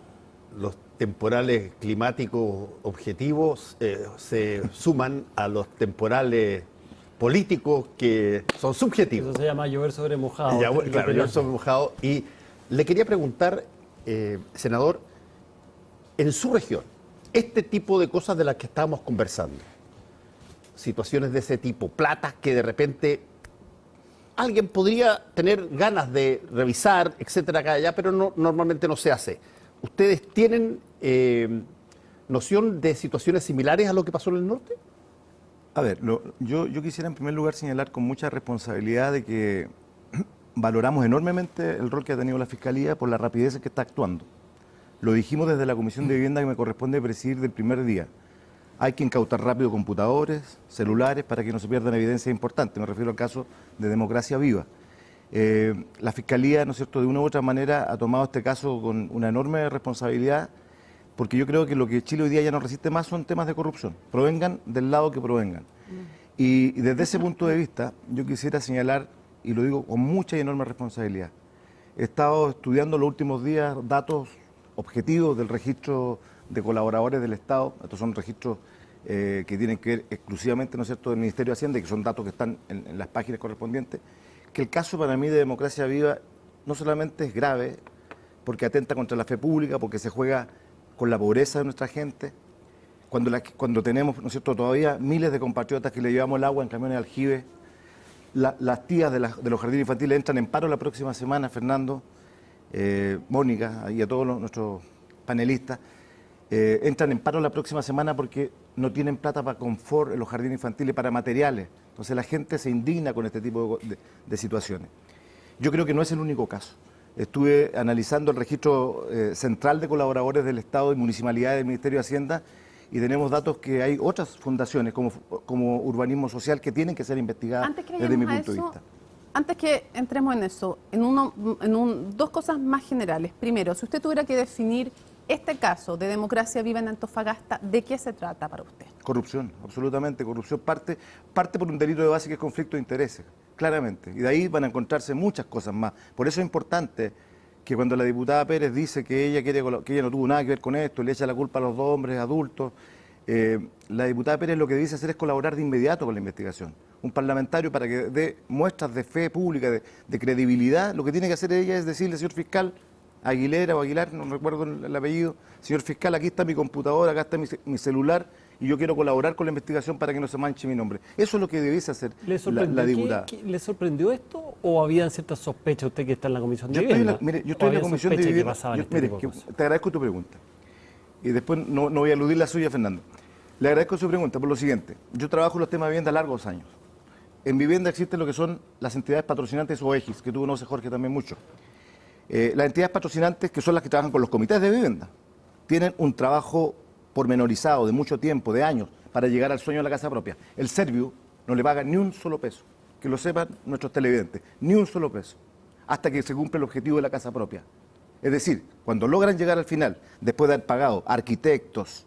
temporales climáticos objetivos se suman a los temporales políticos que son subjetivos. Eso se llama llover sobre mojado. Claro, llover sobre mojado. Y le quería preguntar, senador, en su región, este tipo de cosas de las que estábamos conversando, situaciones de ese tipo, platas que de repente alguien podría tener ganas de revisar, etcétera, acá y allá, pero normalmente no se hace. ¿Ustedes tienen noción de situaciones similares a lo que pasó en el norte? A ver, yo quisiera en primer lugar señalar con mucha responsabilidad de que valoramos enormemente el rol que ha tenido la Fiscalía por la rapidez en que está actuando. Lo dijimos desde la Comisión de Vivienda que me corresponde presidir del primer día. Hay que incautar rápido computadores, celulares, para que no se pierdan evidencias importantes. Me refiero al caso de Democracia Viva. La Fiscalía, ¿no es cierto?, de una u otra manera ha tomado este caso con una enorme responsabilidad, porque yo creo que lo que Chile hoy día ya no resiste más son temas de corrupción, provengan del lado que provengan. Y desde ese punto de vista, yo quisiera señalar, y lo digo con mucha y enorme responsabilidad, he estado estudiando los últimos días datos objetivos del registro de colaboradores del Estado. Estos son registros que tienen que ver exclusivamente, ¿no es cierto?, del Ministerio de Hacienda, y que son datos que están en las páginas correspondientes, que el caso para mí de Democracia Viva no solamente es grave, porque atenta contra la fe pública, porque se juega con la pobreza de nuestra gente, cuando tenemos, ¿no es cierto?, todavía miles de compatriotas que le llevamos el agua en camiones de aljibe. Las tías de los jardines infantiles entran en paro la próxima semana, Fernando, Mónica y a todos nuestros panelistas, entran en paro la próxima semana porque no tienen plata para confort en los jardines infantiles, para materiales. Entonces la gente se indigna con este tipo de situaciones. Yo creo que no es el único caso. Estuve analizando el registro central de colaboradores del Estado y municipalidades del Ministerio de Hacienda, y tenemos datos que hay otras fundaciones como Urbanismo Social que tienen que ser investigadas desde mi punto de vista. Antes que entremos en eso, dos cosas más generales. Primero, si usted tuviera que definir este caso de Democracia Viva en Antofagasta, ¿de qué se trata para usted? Corrupción, absolutamente. Corrupción parte por un delito de base que es conflicto de intereses, claramente. Y de ahí van a encontrarse muchas cosas más. Por eso es importante que cuando la diputada Pérez dice que ella no tuvo nada que ver con esto, le echa la culpa a los dos hombres adultos, la diputada Pérez lo que dice hacer es colaborar de inmediato con la investigación. Un parlamentario, para que dé muestras de fe pública, de credibilidad, lo que tiene que hacer ella es decirle, señor fiscal Aguilera o Aguilar, no recuerdo el apellido, señor fiscal, aquí está mi computadora, acá está mi celular, y yo quiero colaborar con la investigación para que no se manche mi nombre. Eso es lo que debiese hacer la diputada. ¿Le sorprendió esto o habían ciertas sospechas, usted que está en la Comisión de Vivienda? Yo estoy en la Comisión de Vivienda. Te agradezco tu pregunta. Y después no voy a eludir la suya, Fernando. Le agradezco su pregunta por lo siguiente. Yo trabajo en los temas de vivienda largos años. En vivienda existen lo que son las entidades patrocinantes o EGIs, que tú conoces, Jorge, también mucho. Las entidades patrocinantes, que son las que trabajan con los comités de vivienda, tienen un trabajo pormenorizado de mucho tiempo, de años, para llegar al sueño de la casa propia. El Serviu no le paga ni un solo peso, que lo sepan nuestros televidentes, ni un solo peso, hasta que se cumple el objetivo de la casa propia. Es decir, cuando logran llegar al final, después de haber pagado arquitectos,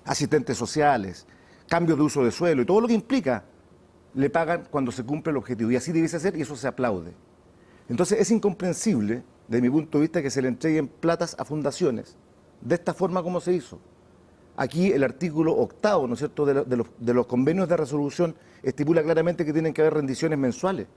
asistentes sociales, cambios de uso de suelo y todo lo que implica, le pagan cuando se cumple el objetivo. Y así debiese ser, y eso se aplaude. Entonces es incomprensible, desde mi punto de vista, que se le entreguen platas a fundaciones de esta forma como se hizo. Aquí el artículo 8, ¿no es cierto?, de los convenios de resolución estipula claramente que tienen que haber rendiciones mensuales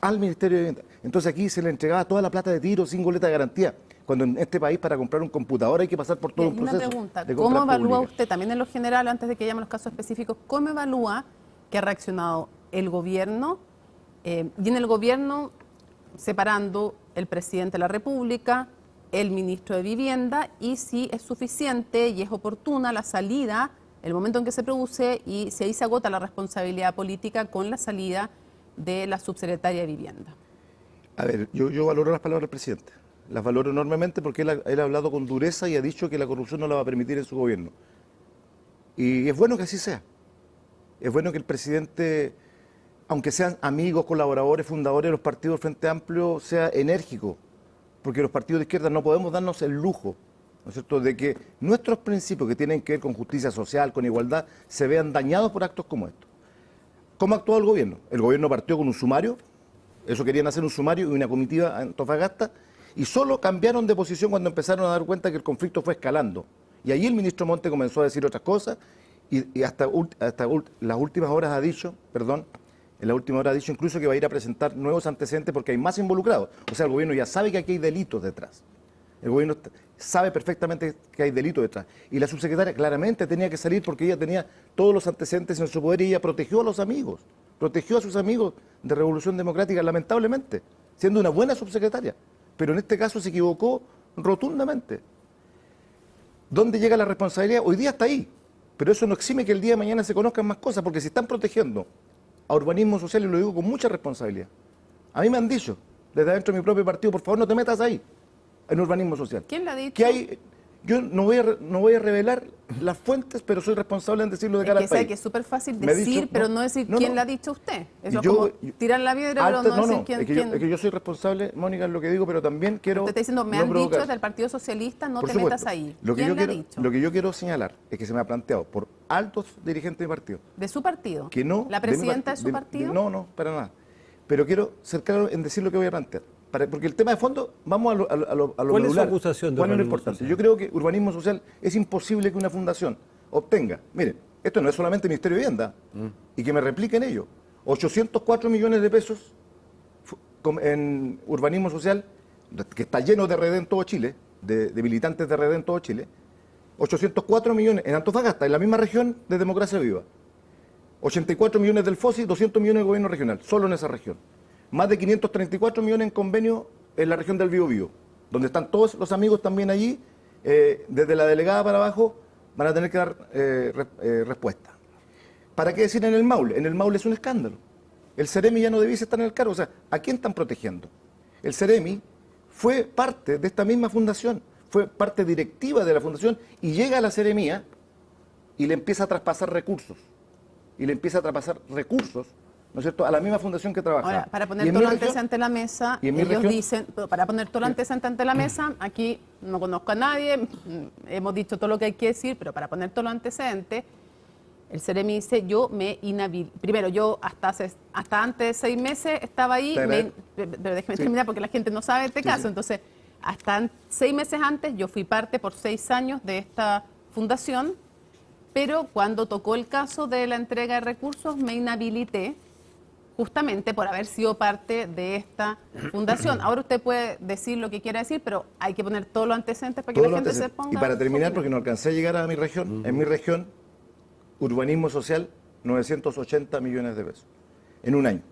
al Ministerio de Vivienda. Entonces aquí se le entregaba toda la plata de tiro sin boleta de garantía, cuando en este país para comprar un computador hay que pasar por todo un proceso. Una pregunta, de ¿cómo evalúa pública usted, también en lo general, antes de que llamen los casos específicos, cómo evalúa que ha reaccionado el gobierno y en el gobierno separando el presidente de la República, el ministro de Vivienda, y si es suficiente y es oportuna la salida, el momento en que se produce, y si ahí se agota la responsabilidad política con la salida de la subsecretaria de Vivienda? A ver, yo valoro las palabras del presidente, las valoro enormemente porque él ha hablado con dureza y ha dicho que la corrupción no la va a permitir en su gobierno. Y es bueno que así sea. Es bueno que el presidente, aunque sean amigos, colaboradores, fundadores de los partidos del Frente Amplio, sea enérgico, porque los partidos de izquierda no podemos darnos el lujo, ¿no es cierto?, de que nuestros principios que tienen que ver con justicia social, con igualdad, se vean dañados por actos como estos. ¿Cómo actuó el gobierno? El gobierno partió con un sumario, eso querían hacer un sumario y una comitiva en Antofagasta, y solo cambiaron de posición cuando empezaron a dar cuenta que el conflicto fue escalando. Y ahí el ministro Monte comenzó a decir otras cosas, y hasta las últimas horas ha dicho, en la última hora ha dicho incluso que va a ir a presentar nuevos antecedentes porque hay más involucrados. O sea, el gobierno ya sabe que aquí hay delitos detrás. El gobierno sabe perfectamente que hay delitos detrás. Y la subsecretaria claramente tenía que salir porque ella tenía todos los antecedentes en su poder y ella protegió a los amigos. protegió a sus amigos de Revolución Democrática, lamentablemente, siendo una buena subsecretaria, pero en este caso se equivocó rotundamente. ¿Dónde llega la responsabilidad? Hoy día está ahí, pero eso no exime que el día de mañana se conozcan más cosas, porque si están protegiendo a urbanismo social, y lo digo con mucha responsabilidad, a mí me han dicho, desde dentro de mi propio partido, por favor no te metas ahí, en urbanismo social. ¿Quién le ha dicho? Que hay, yo no voy a revelar las fuentes, pero soy responsable en decirlo de cara al país. Que es súper fácil decir, pero no decir quién le ha dicho a usted. Eso es como tirar la piedra, pero no decir quién. Es que yo soy responsable, Mónica, en lo que digo, pero también quiero... Usted está diciendo, me han dicho desde el Partido Socialista, no te metas ahí. ¿Quién le ha dicho? Lo que yo quiero señalar es que se me ha planteado por altos dirigentes de mi partido. ¿De su partido? Que no, ¿La presidenta de su partido? No, para nada. Pero quiero ser claro en decir lo que voy a plantear. Porque el tema de fondo, vamos a lo ¿Cuál es su acusación de ¿Cuál es lo importante? Social? Yo creo que urbanismo social es imposible que una fundación obtenga, miren, esto no es solamente el Ministerio de Vivienda, y que me repliquen ellos, 804 millones de pesos en urbanismo social, que está lleno de red en todo Chile, de militantes de red en todo Chile, 804 millones en Antofagasta, en la misma región de Democracia Viva, 84 millones del FOSI, 200 millones del gobierno regional, solo en esa región. Más de 534 millones en convenio en la región del Biobío, donde están todos los amigos también allí, desde la delegada para abajo, van a tener que dar respuesta. ¿Para qué decir en el Maule? En el Maule es un escándalo. El Ceremi ya no debiese estar en el cargo. O sea, ¿a quién están protegiendo? El Ceremi fue parte de esta misma fundación, fue parte directiva de la fundación y llega a la Ceremía y le empieza a traspasar recursos. ¿No es cierto?, a la misma fundación que trabaja. Ahora, para poner todo lo antecedente en la mesa, ellos dicen, para poner todo lo antecedente ante la mesa, aquí no conozco a nadie, hemos dicho todo lo que hay que decir, pero para poner todo lo antecedente, el Ceremi dice, yo me inhabilité. Primero, yo hasta antes de 6 meses estaba ahí, pero déjeme terminar porque la gente no sabe este caso, entonces, hasta 6 meses antes yo fui parte por 6 años de esta fundación, pero cuando tocó el caso de la entrega de recursos me inhabilité, justamente por haber sido parte de esta fundación. Ahora usted puede decir lo que quiera decir, pero hay que poner todos los antecedentes para que la gente se ponga... Y para terminar, porque no alcancé a llegar a mi región, en mi región, urbanismo social, 980 millones de pesos, en un año.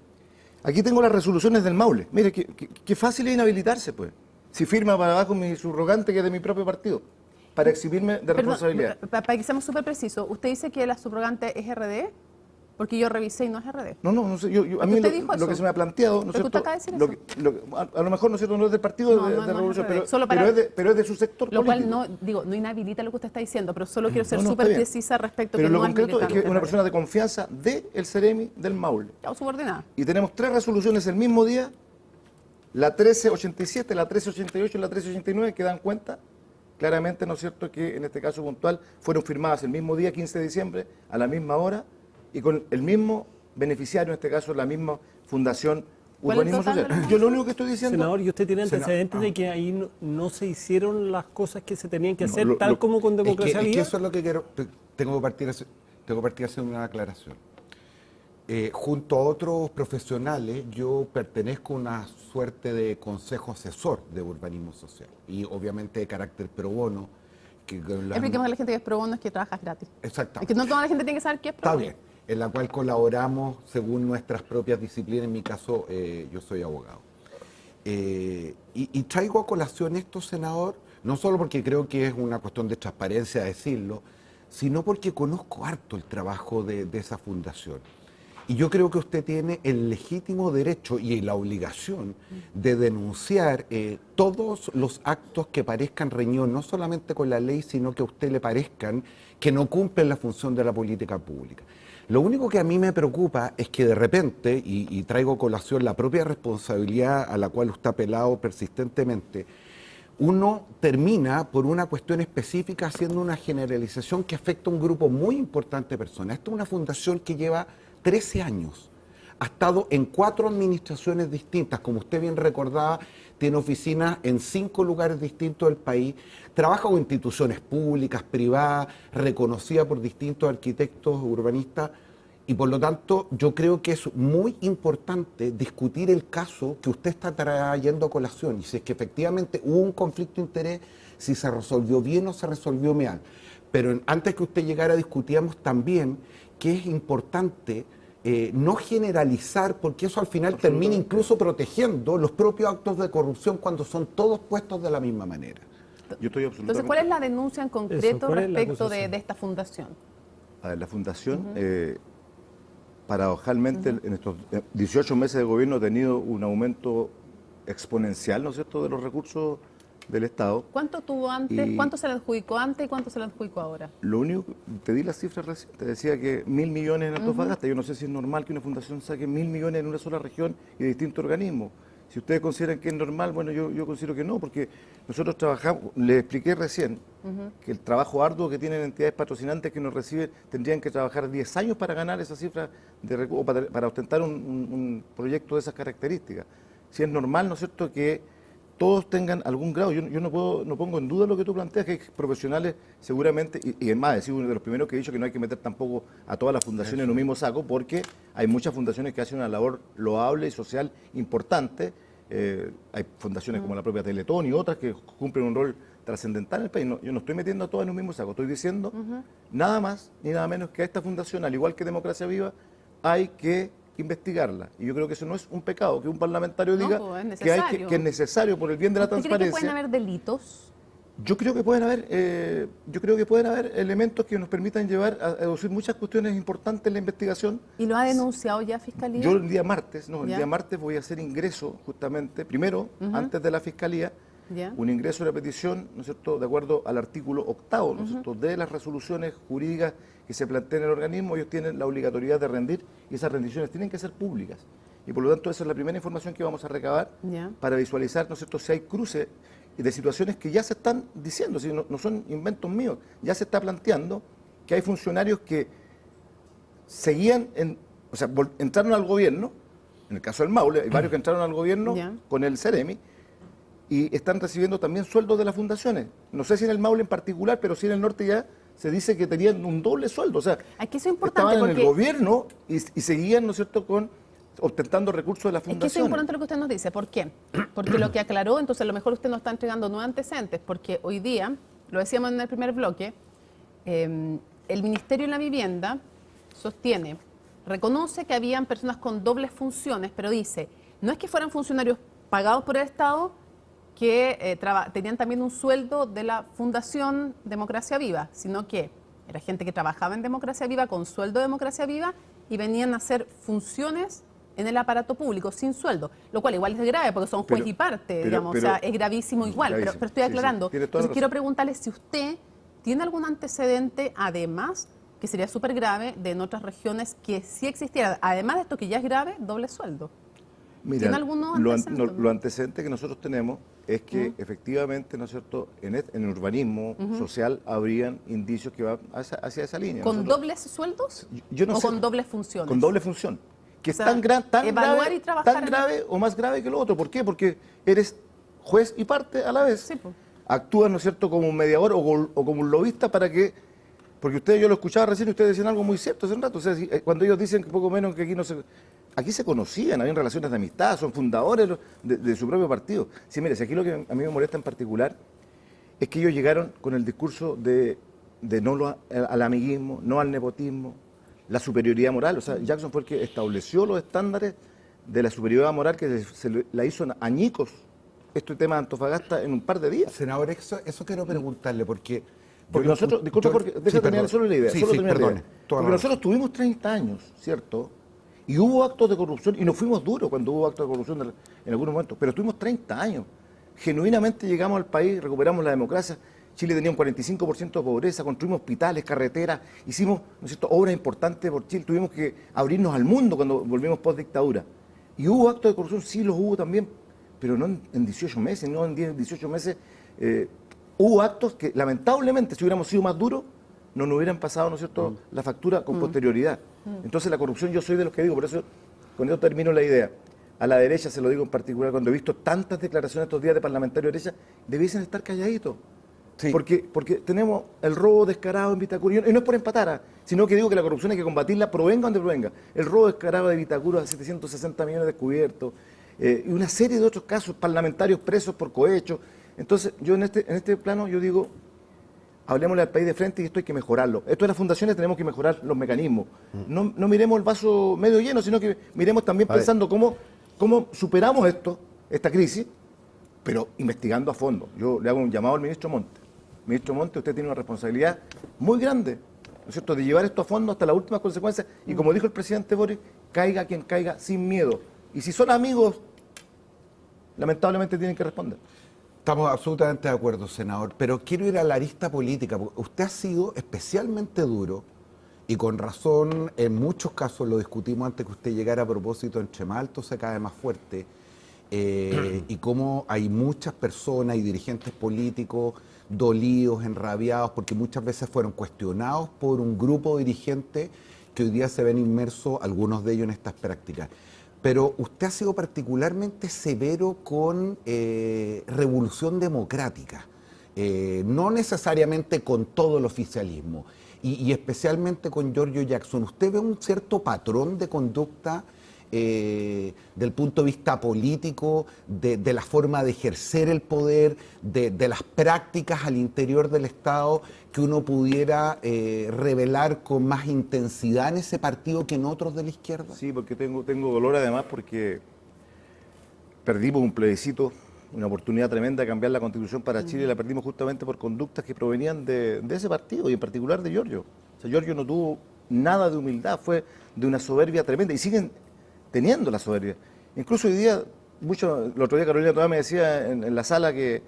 Aquí tengo las resoluciones del Maule. Mire, qué fácil es inhabilitarse, pues. Si firma para abajo mi subrogante, que es de mi propio partido, para exhibirme de responsabilidad. Para que seamos súper precisos, ¿usted dice que la subrogante es RD? Porque yo revisé y no es RD. No sé, a mí lo que se me ha planteado, ¿no es cierto? A lo mejor, ¿no es cierto?, no es del partido de Revolución, pero es de su sector lo político. Cual no inhabilita lo que usted está diciendo, pero solo quiero ser súper precisa respecto pero que lo no concreto es que es una RD. persona de confianza del Ceremi del Maule. Ya, subordinada. Y tenemos 3 resoluciones el mismo día, la 1387, la 1388 y la 1389, que dan cuenta claramente, ¿no es cierto?, que en este caso puntual fueron firmadas el mismo día, 15 de diciembre, a la misma hora, y con el mismo beneficiario, en este caso la misma Fundación Urbanismo Social. Yo lo único que estoy diciendo... Senador, ¿y usted tiene antecedentes de que ahí no se hicieron las cosas que se tenían que hacer, tal como con Democracia Viva? Es que eso es lo que quiero... Tengo que partir a hacer una aclaración. Junto a otros profesionales, yo pertenezco a una suerte de consejo asesor de urbanismo social y obviamente de carácter pro bono. Expliquemos a la gente que es pro bono, es que trabajas gratis. Exactamente. Es que no toda la gente tiene que saber qué es pro bono. Está bien, en la cual colaboramos según nuestras propias disciplinas. En mi caso, yo soy abogado. Y traigo a colación esto, senador, no solo porque creo que es una cuestión de transparencia decirlo, sino porque conozco harto el trabajo de esa fundación. Y yo creo que usted tiene el legítimo derecho y la obligación de denunciar todos los actos que parezcan reñidos, no solamente con la ley, sino que a usted le parezcan que no cumplen la función de la política pública. Lo único que a mí me preocupa es que de repente, y traigo a colación la propia responsabilidad a la cual usted ha apelado persistentemente, uno termina por una cuestión específica haciendo una generalización que afecta a un grupo muy importante de personas. Esta es una fundación que lleva 13 años, ha estado en 4 administraciones distintas, como usted bien recordaba, tiene oficinas en 5 lugares distintos del país, trabaja con instituciones públicas, privadas, reconocida por distintos arquitectos urbanistas, y por lo tanto yo creo que es muy importante discutir el caso que usted está trayendo a colación, y si es que efectivamente hubo un conflicto de interés, si se resolvió bien o se resolvió mal. Pero antes que usted llegara discutíamos también que es importante no generalizar, porque eso al final termina incluso protegiendo los propios actos de corrupción cuando son todos puestos de la misma manera. Yo estoy absolutamente... Entonces, ¿cuál es la denuncia en concreto respecto de esta fundación? A ver, la fundación, paradojalmente, en estos 18 meses de gobierno ha tenido un aumento exponencial, ¿no es cierto?, de los recursos del Estado. ¿Cuánto tuvo antes? ¿Cuánto se le adjudicó antes y cuánto se le adjudicó ahora? Lo único, te di las cifras recién, te decía que 1.000 millones en Antofagasta. Yo no sé si es normal que una fundación saque 1.000 millones en una sola región y de distintos organismos. Si ustedes consideran que es normal, bueno, yo considero que no, porque nosotros trabajamos, les expliqué recién que el trabajo arduo que tienen entidades patrocinantes que nos reciben tendrían que trabajar 10 años para ganar esa cifra de recursos, para ostentar un proyecto de esas características. Si es normal, ¿no es cierto?, que todos tengan algún grado. Yo no pongo en duda lo que tú planteas, que hay profesionales seguramente, y es más, decir, uno de los primeros que he dicho que no hay que meter tampoco a todas las fundaciones en un mismo saco, porque hay muchas fundaciones que hacen una labor loable y social importante. Hay fundaciones como la propia Teletón y otras que cumplen un rol trascendental en el país. No, yo no estoy metiendo a todas en un mismo saco, estoy diciendo nada más ni nada menos que a esta fundación, al igual que Democracia Viva, hay que investigarla. Y yo creo que eso no es un pecado, que un parlamentario diga que es necesario por el bien de la transparencia. ¿Cree que pueden haber delitos? Yo creo que pueden haber elementos que nos permitan llevar a deducir muchas cuestiones importantes en la investigación. ¿Y lo ha denunciado ya Fiscalía? Yo el día martes voy a hacer ingreso justamente, primero, antes de la Fiscalía, un ingreso de petición, ¿no es cierto?, de acuerdo al artículo 8º, ¿no es cierto?, de las resoluciones jurídicas que se plantean en el organismo. Ellos tienen la obligatoriedad de rendir y esas rendiciones tienen que ser públicas. Y por lo tanto esa es la primera información que vamos a recabar para visualizar, ¿no es cierto?, si hay cruces de situaciones que ya se están diciendo, si no son inventos míos, ya se está planteando que hay funcionarios que seguían, entraron al gobierno, en el caso del Maule, hay varios que entraron al gobierno con el Ceremi, y están recibiendo también sueldos de las fundaciones. No sé si en el Maule en particular, pero sí en el norte ya se dice que tenían un doble sueldo. O sea, aquí eso es importante estaban en el gobierno y seguían, ¿no es cierto?, ostentando recursos de la fundación. Es que eso es importante lo que usted nos dice. ¿Por qué? Porque lo que aclaró, entonces a lo mejor usted nos está entregando nuevos antecedentes, porque hoy día, lo decíamos en el primer bloque, el Ministerio de la Vivienda sostiene, reconoce que habían personas con dobles funciones, pero dice, no es que fueran funcionarios pagados por el Estado, que tenían también un sueldo de la Fundación Democracia Viva, sino que era gente que trabajaba en Democracia Viva con sueldo de Democracia Viva y venían a hacer funciones en el aparato público sin sueldo, lo cual igual es grave porque son juez y parte, digamos, o sea, es gravísimo igual, pero estoy aclarando. Sí. Entonces quiero preguntarle si usted tiene algún antecedente, además, que sería súper grave, de en otras regiones que sí existiera, además de esto que ya es grave, doble sueldo. Mira, ¿Tiene algunos antecedentes? Lo antecedente que nosotros tenemos es que efectivamente, ¿no es cierto?, en el urbanismo social habrían indicios que van hacia esa línea. ¿Con dobles sueldos no o sé, con dobles funciones? Con doble función. Que o sea, es tan grave o más grave que lo otro. ¿Por qué? Porque eres juez y parte a la vez. Sí, pues. Actúas, ¿no es cierto?, como un mediador o como un lobista para que... Porque yo lo escuchaba recién y ustedes decían algo muy cierto hace un rato. O sea, cuando ellos dicen que poco menos que aquí no se... Aquí se conocían, habían relaciones de amistad, son fundadores de su propio partido. Sí, mire, si aquí lo que a mí me molesta en particular es que ellos llegaron con el discurso de no al amiguismo, no al nepotismo, la superioridad moral. O sea, Jackson fue el que estableció los estándares de la superioridad moral que se la hizo añicos este tema de Antofagasta en un par de días. Senador, eso quiero preguntarle, porque nosotros, déjame terminar solo la idea. Porque nosotros tuvimos 30 años, ¿cierto? Y hubo actos de corrupción, y nos fuimos duros cuando hubo actos de corrupción en algunos momentos, pero tuvimos 30 años. Genuinamente llegamos al país, recuperamos la democracia. Chile tenía un 45% de pobreza, construimos hospitales, carreteras, hicimos, ¿no es cierto?, obras importantes por Chile, tuvimos que abrirnos al mundo cuando volvimos post-dictadura. Y hubo actos de corrupción, sí los hubo también, pero no en 18 meses, no en 10, 18 meses. Hubo actos que lamentablemente, si hubiéramos sido más duros, no nos hubieran pasado, ¿no es cierto?, la factura con posterioridad. Entonces la corrupción, yo soy de los que digo, por eso con eso termino la idea. A la derecha, se lo digo en particular, cuando he visto tantas declaraciones estos días de parlamentarios de derecha, debiesen estar calladitos. Sí. Porque tenemos el robo descarado en Vitacura, y no es por empatar, sino que digo que la corrupción hay que combatirla, provenga donde provenga. El robo descarado de Vitacura, de 760 millones descubiertos, y una serie de otros casos, parlamentarios presos por cohecho. Entonces, yo en este plano, yo digo, hablemosle al país de frente y esto hay que mejorarlo. Esto de las fundaciones tenemos que mejorar los mecanismos. No miremos el vaso medio lleno, sino que miremos también pensando cómo superamos esta crisis, pero investigando a fondo. Yo le hago un llamado al ministro Monte. Ministro Monte, usted tiene una responsabilidad muy grande, ¿no es cierto?, de llevar esto a fondo hasta las últimas consecuencias. Y como dijo el presidente Boric, caiga quien caiga, sin miedo. Y si son amigos, lamentablemente tienen que responder. Estamos absolutamente de acuerdo, senador, pero quiero ir a la arista política, porque usted ha sido especialmente duro, y con razón, en muchos casos, lo discutimos antes que usted llegara, a propósito, entre más alto se cae más fuerte, y cómo hay muchas personas y dirigentes políticos dolidos, enrabiados, porque muchas veces fueron cuestionados por un grupo dirigente que hoy día se ven inmersos, algunos de ellos, en estas prácticas. Pero usted ha sido particularmente severo con Revolución Democrática, no necesariamente con todo el oficialismo, y especialmente con Giorgio Jackson. ¿Usted ve un cierto patrón de conducta del punto de vista político, de la forma de ejercer el poder, de las prácticas al interior del Estado, que uno pudiera revelar con más intensidad en ese partido que en otros de la izquierda? Sí, porque tengo dolor además porque perdimos un plebiscito, una oportunidad tremenda de cambiar la Constitución para Chile, y la perdimos justamente por conductas que provenían de ese partido, y en particular de Giorgio. O sea, Giorgio no tuvo nada de humildad, fue de una soberbia tremenda, y siguen teniendo la soberbia. Incluso hoy día, el otro día Carolina todavía me decía en la sala que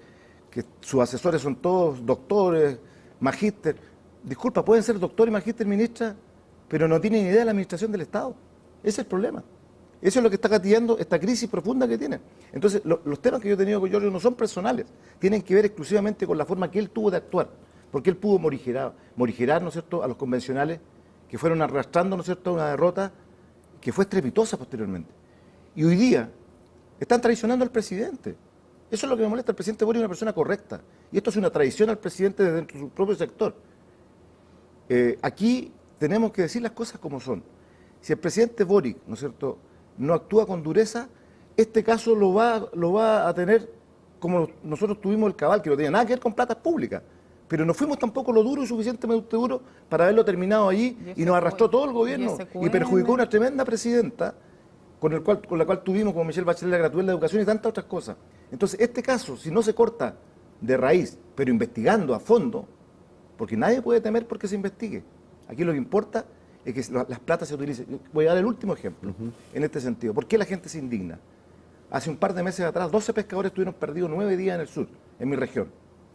sus asesores son todos doctores, magíster. Disculpa, pueden ser doctor y magíster, ministra, pero no tienen idea de la administración del Estado. Ese es el problema. Eso es lo que está gatillando esta crisis profunda que tienen. Entonces, los temas que yo he tenido con Giorgio no son personales, tienen que ver exclusivamente con la forma que él tuvo de actuar, porque él pudo morigerar, ¿no es cierto?, a los convencionales que fueron arrastrando, ¿no es cierto?, una derrota que fue estrepitosa posteriormente. Y hoy día están traicionando al presidente. Eso es lo que me molesta. El presidente Boric es una persona correcta. Y esto es una traición al presidente desde dentro de su propio sector. Aquí tenemos que decir las cosas como son. Si el presidente Boric, ¿no es cierto?, no actúa con dureza, este caso lo va a tener como nosotros tuvimos el Cabal, que no tenía nada que ver con platas públicas. Pero no fuimos tampoco lo duro y suficientemente duro para haberlo terminado allí, y nos arrastró todo el gobierno y perjudicó una tremenda presidenta con la cual tuvimos, como Michelle Bachelet, la gratuidad de la educación y tantas otras cosas. Entonces, este caso, si no se corta de raíz, pero investigando a fondo, porque nadie puede temer porque se investigue. Aquí lo que importa es que las platas se utilicen. Voy a dar el último ejemplo en este sentido. ¿Por qué la gente se indigna? Hace un par de meses atrás, 12 pescadores estuvieron perdidos 9 días en el sur, en mi región.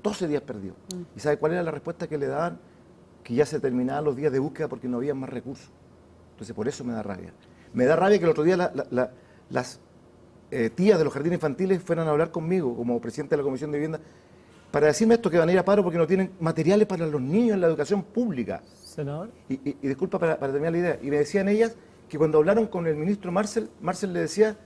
12 días perdidos. ¿Y sabe cuál era la respuesta que le daban? Que ya se terminaban los días de búsqueda porque no había más recursos. Entonces, por eso me da rabia. Me da rabia que el otro día las tías de los jardines infantiles fueran a hablar conmigo como presidente de la Comisión de Vivienda para decirme esto, que van a ir a paro porque no tienen materiales para los niños en la educación pública. Senador. Y disculpa para terminar la idea. Y me decían ellas que cuando hablaron con el ministro Marcel le decía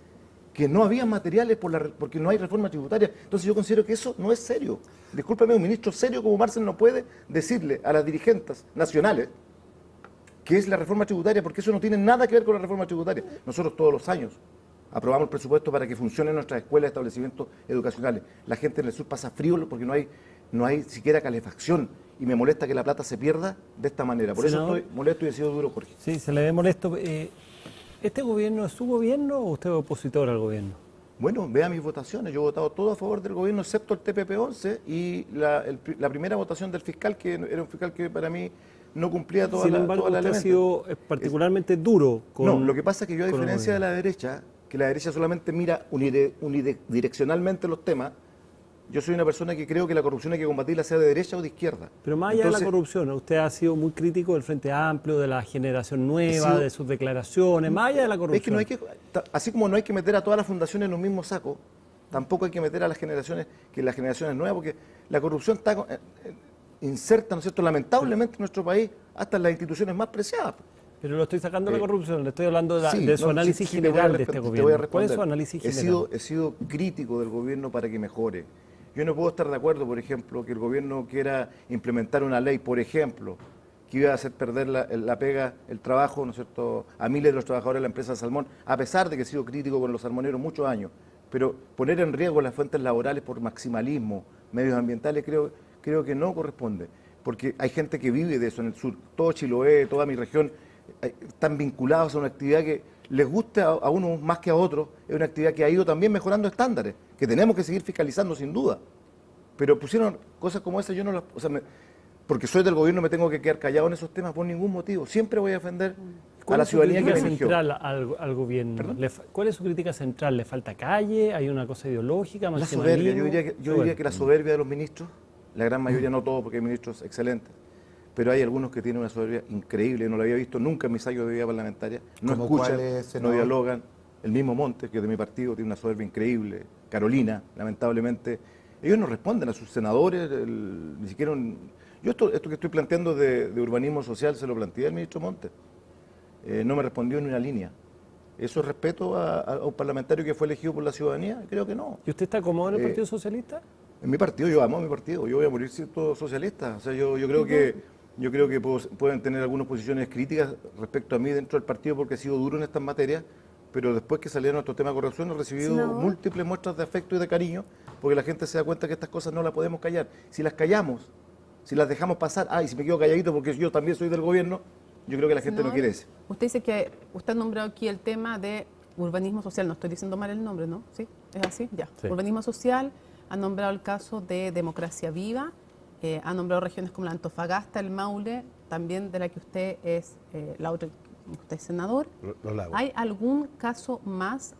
que no había materiales porque no hay reforma tributaria. Entonces yo considero que eso no es serio. Discúlpeme, un ministro serio como Marcel no puede decirle a las dirigentes nacionales que es la reforma tributaria, porque eso no tiene nada que ver con la reforma tributaria. Nosotros todos los años aprobamos el presupuesto para que funcionen nuestras escuelas y establecimientos educacionales. La gente en el sur pasa frío porque no hay siquiera calefacción, y me molesta que la plata se pierda de esta manera. Por eso estoy molesto y he sido duro, Jorge. Sí, se le ve molesto. ¿Este gobierno es su gobierno o usted es opositor al gobierno? Bueno, vea mis votaciones. Yo he votado todo a favor del gobierno, excepto el TPP-11 y la primera votación del fiscal, que era un fiscal que para mí no cumplía todas las elementos. Sin embargo, usted ha sido particularmente duro con... No, lo que pasa es que yo, a diferencia de la derecha, que la derecha solamente mira unidireccionalmente los temas, yo soy una persona que creo que la corrupción hay que combatirla, sea de derecha o de izquierda. Pero más allá de la corrupción, usted ha sido muy crítico del Frente Amplio, de la generación nueva, de sus declaraciones, más allá de la corrupción. Es que no hay que, así como no hay que meter a todas las fundaciones en un mismo saco, tampoco hay que meter a las generaciones nuevas, porque la corrupción está inserta, ¿no es cierto?, lamentablemente en nuestro país, hasta en las instituciones más preciadas. Pero lo estoy sacando de la corrupción, le estoy hablando de su análisis general de este gobierno. ¿Cuál es su análisis general? He sido crítico del gobierno para que mejore. Yo no puedo estar de acuerdo, por ejemplo, que el gobierno quiera implementar una ley, por ejemplo, que iba a hacer perder la pega, el trabajo, ¿no es cierto?, a miles de los trabajadores de la empresa Salmón, a pesar de que he sido crítico con los salmoneros muchos años. Pero poner en riesgo las fuentes laborales por maximalismo, medios ambientales, creo que no corresponde. porque hay gente que vive de eso en el sur, todo Chiloé, toda mi región, están vinculados a una actividad que les guste a uno más que a otro, es una actividad que ha ido también mejorando estándares, que tenemos que seguir fiscalizando sin duda. Pero pusieron cosas como esa, yo no las... O sea, porque soy del gobierno me tengo que quedar callado en esos temas por ningún motivo. Siempre voy a defender a la ciudadanía que me eligió. ¿Cuál es su crítica central al gobierno? ¿Cuál es su crítica central? ¿Le falta calle? ¿Hay una cosa ideológica? La soberbia, yo diría que la soberbia de los ministros, la gran mayoría, no todos, porque hay ministros excelentes, pero hay algunos que tienen una soberbia increíble, no la había visto nunca en mis años de vida parlamentaria, no escuchan, no dialogan. El mismo Montes, que es de mi partido, tiene una soberbia increíble. Carolina, lamentablemente, ellos no responden a sus senadores, ni siquiera... Yo esto que estoy planteando de urbanismo social se lo planteé al ministro Montes. No me respondió ni una línea. ¿Eso es respeto a un parlamentario que fue elegido por la ciudadanía? Creo que no. ¿Y usted está cómodo en el Partido Socialista? En mi partido, yo amo a mi partido, yo voy a morir siendo socialista. O sea, yo creo que pueden tener algunas posiciones críticas respecto a mí dentro del partido porque he sido duro en estas materias, pero después que salieron nuestro tema de corrupción he recibido múltiples muestras de afecto y de cariño, porque la gente se da cuenta que estas cosas no las podemos callar. Si las callamos, si las dejamos pasar, y si me quedo calladito porque yo también soy del gobierno, yo creo que la gente no quiere eso. Usted dice que usted ha nombrado aquí el tema de urbanismo social, no estoy diciendo mal el nombre, ¿no? ¿Sí? ¿Es así? Ya. Sí. Urbanismo social, ha nombrado el caso de Democracia Viva, ha nombrado regiones como la Antofagasta, el Maule, también de la que usted es la otra, usted es senador. Los Lagos. ¿Hay algún caso más?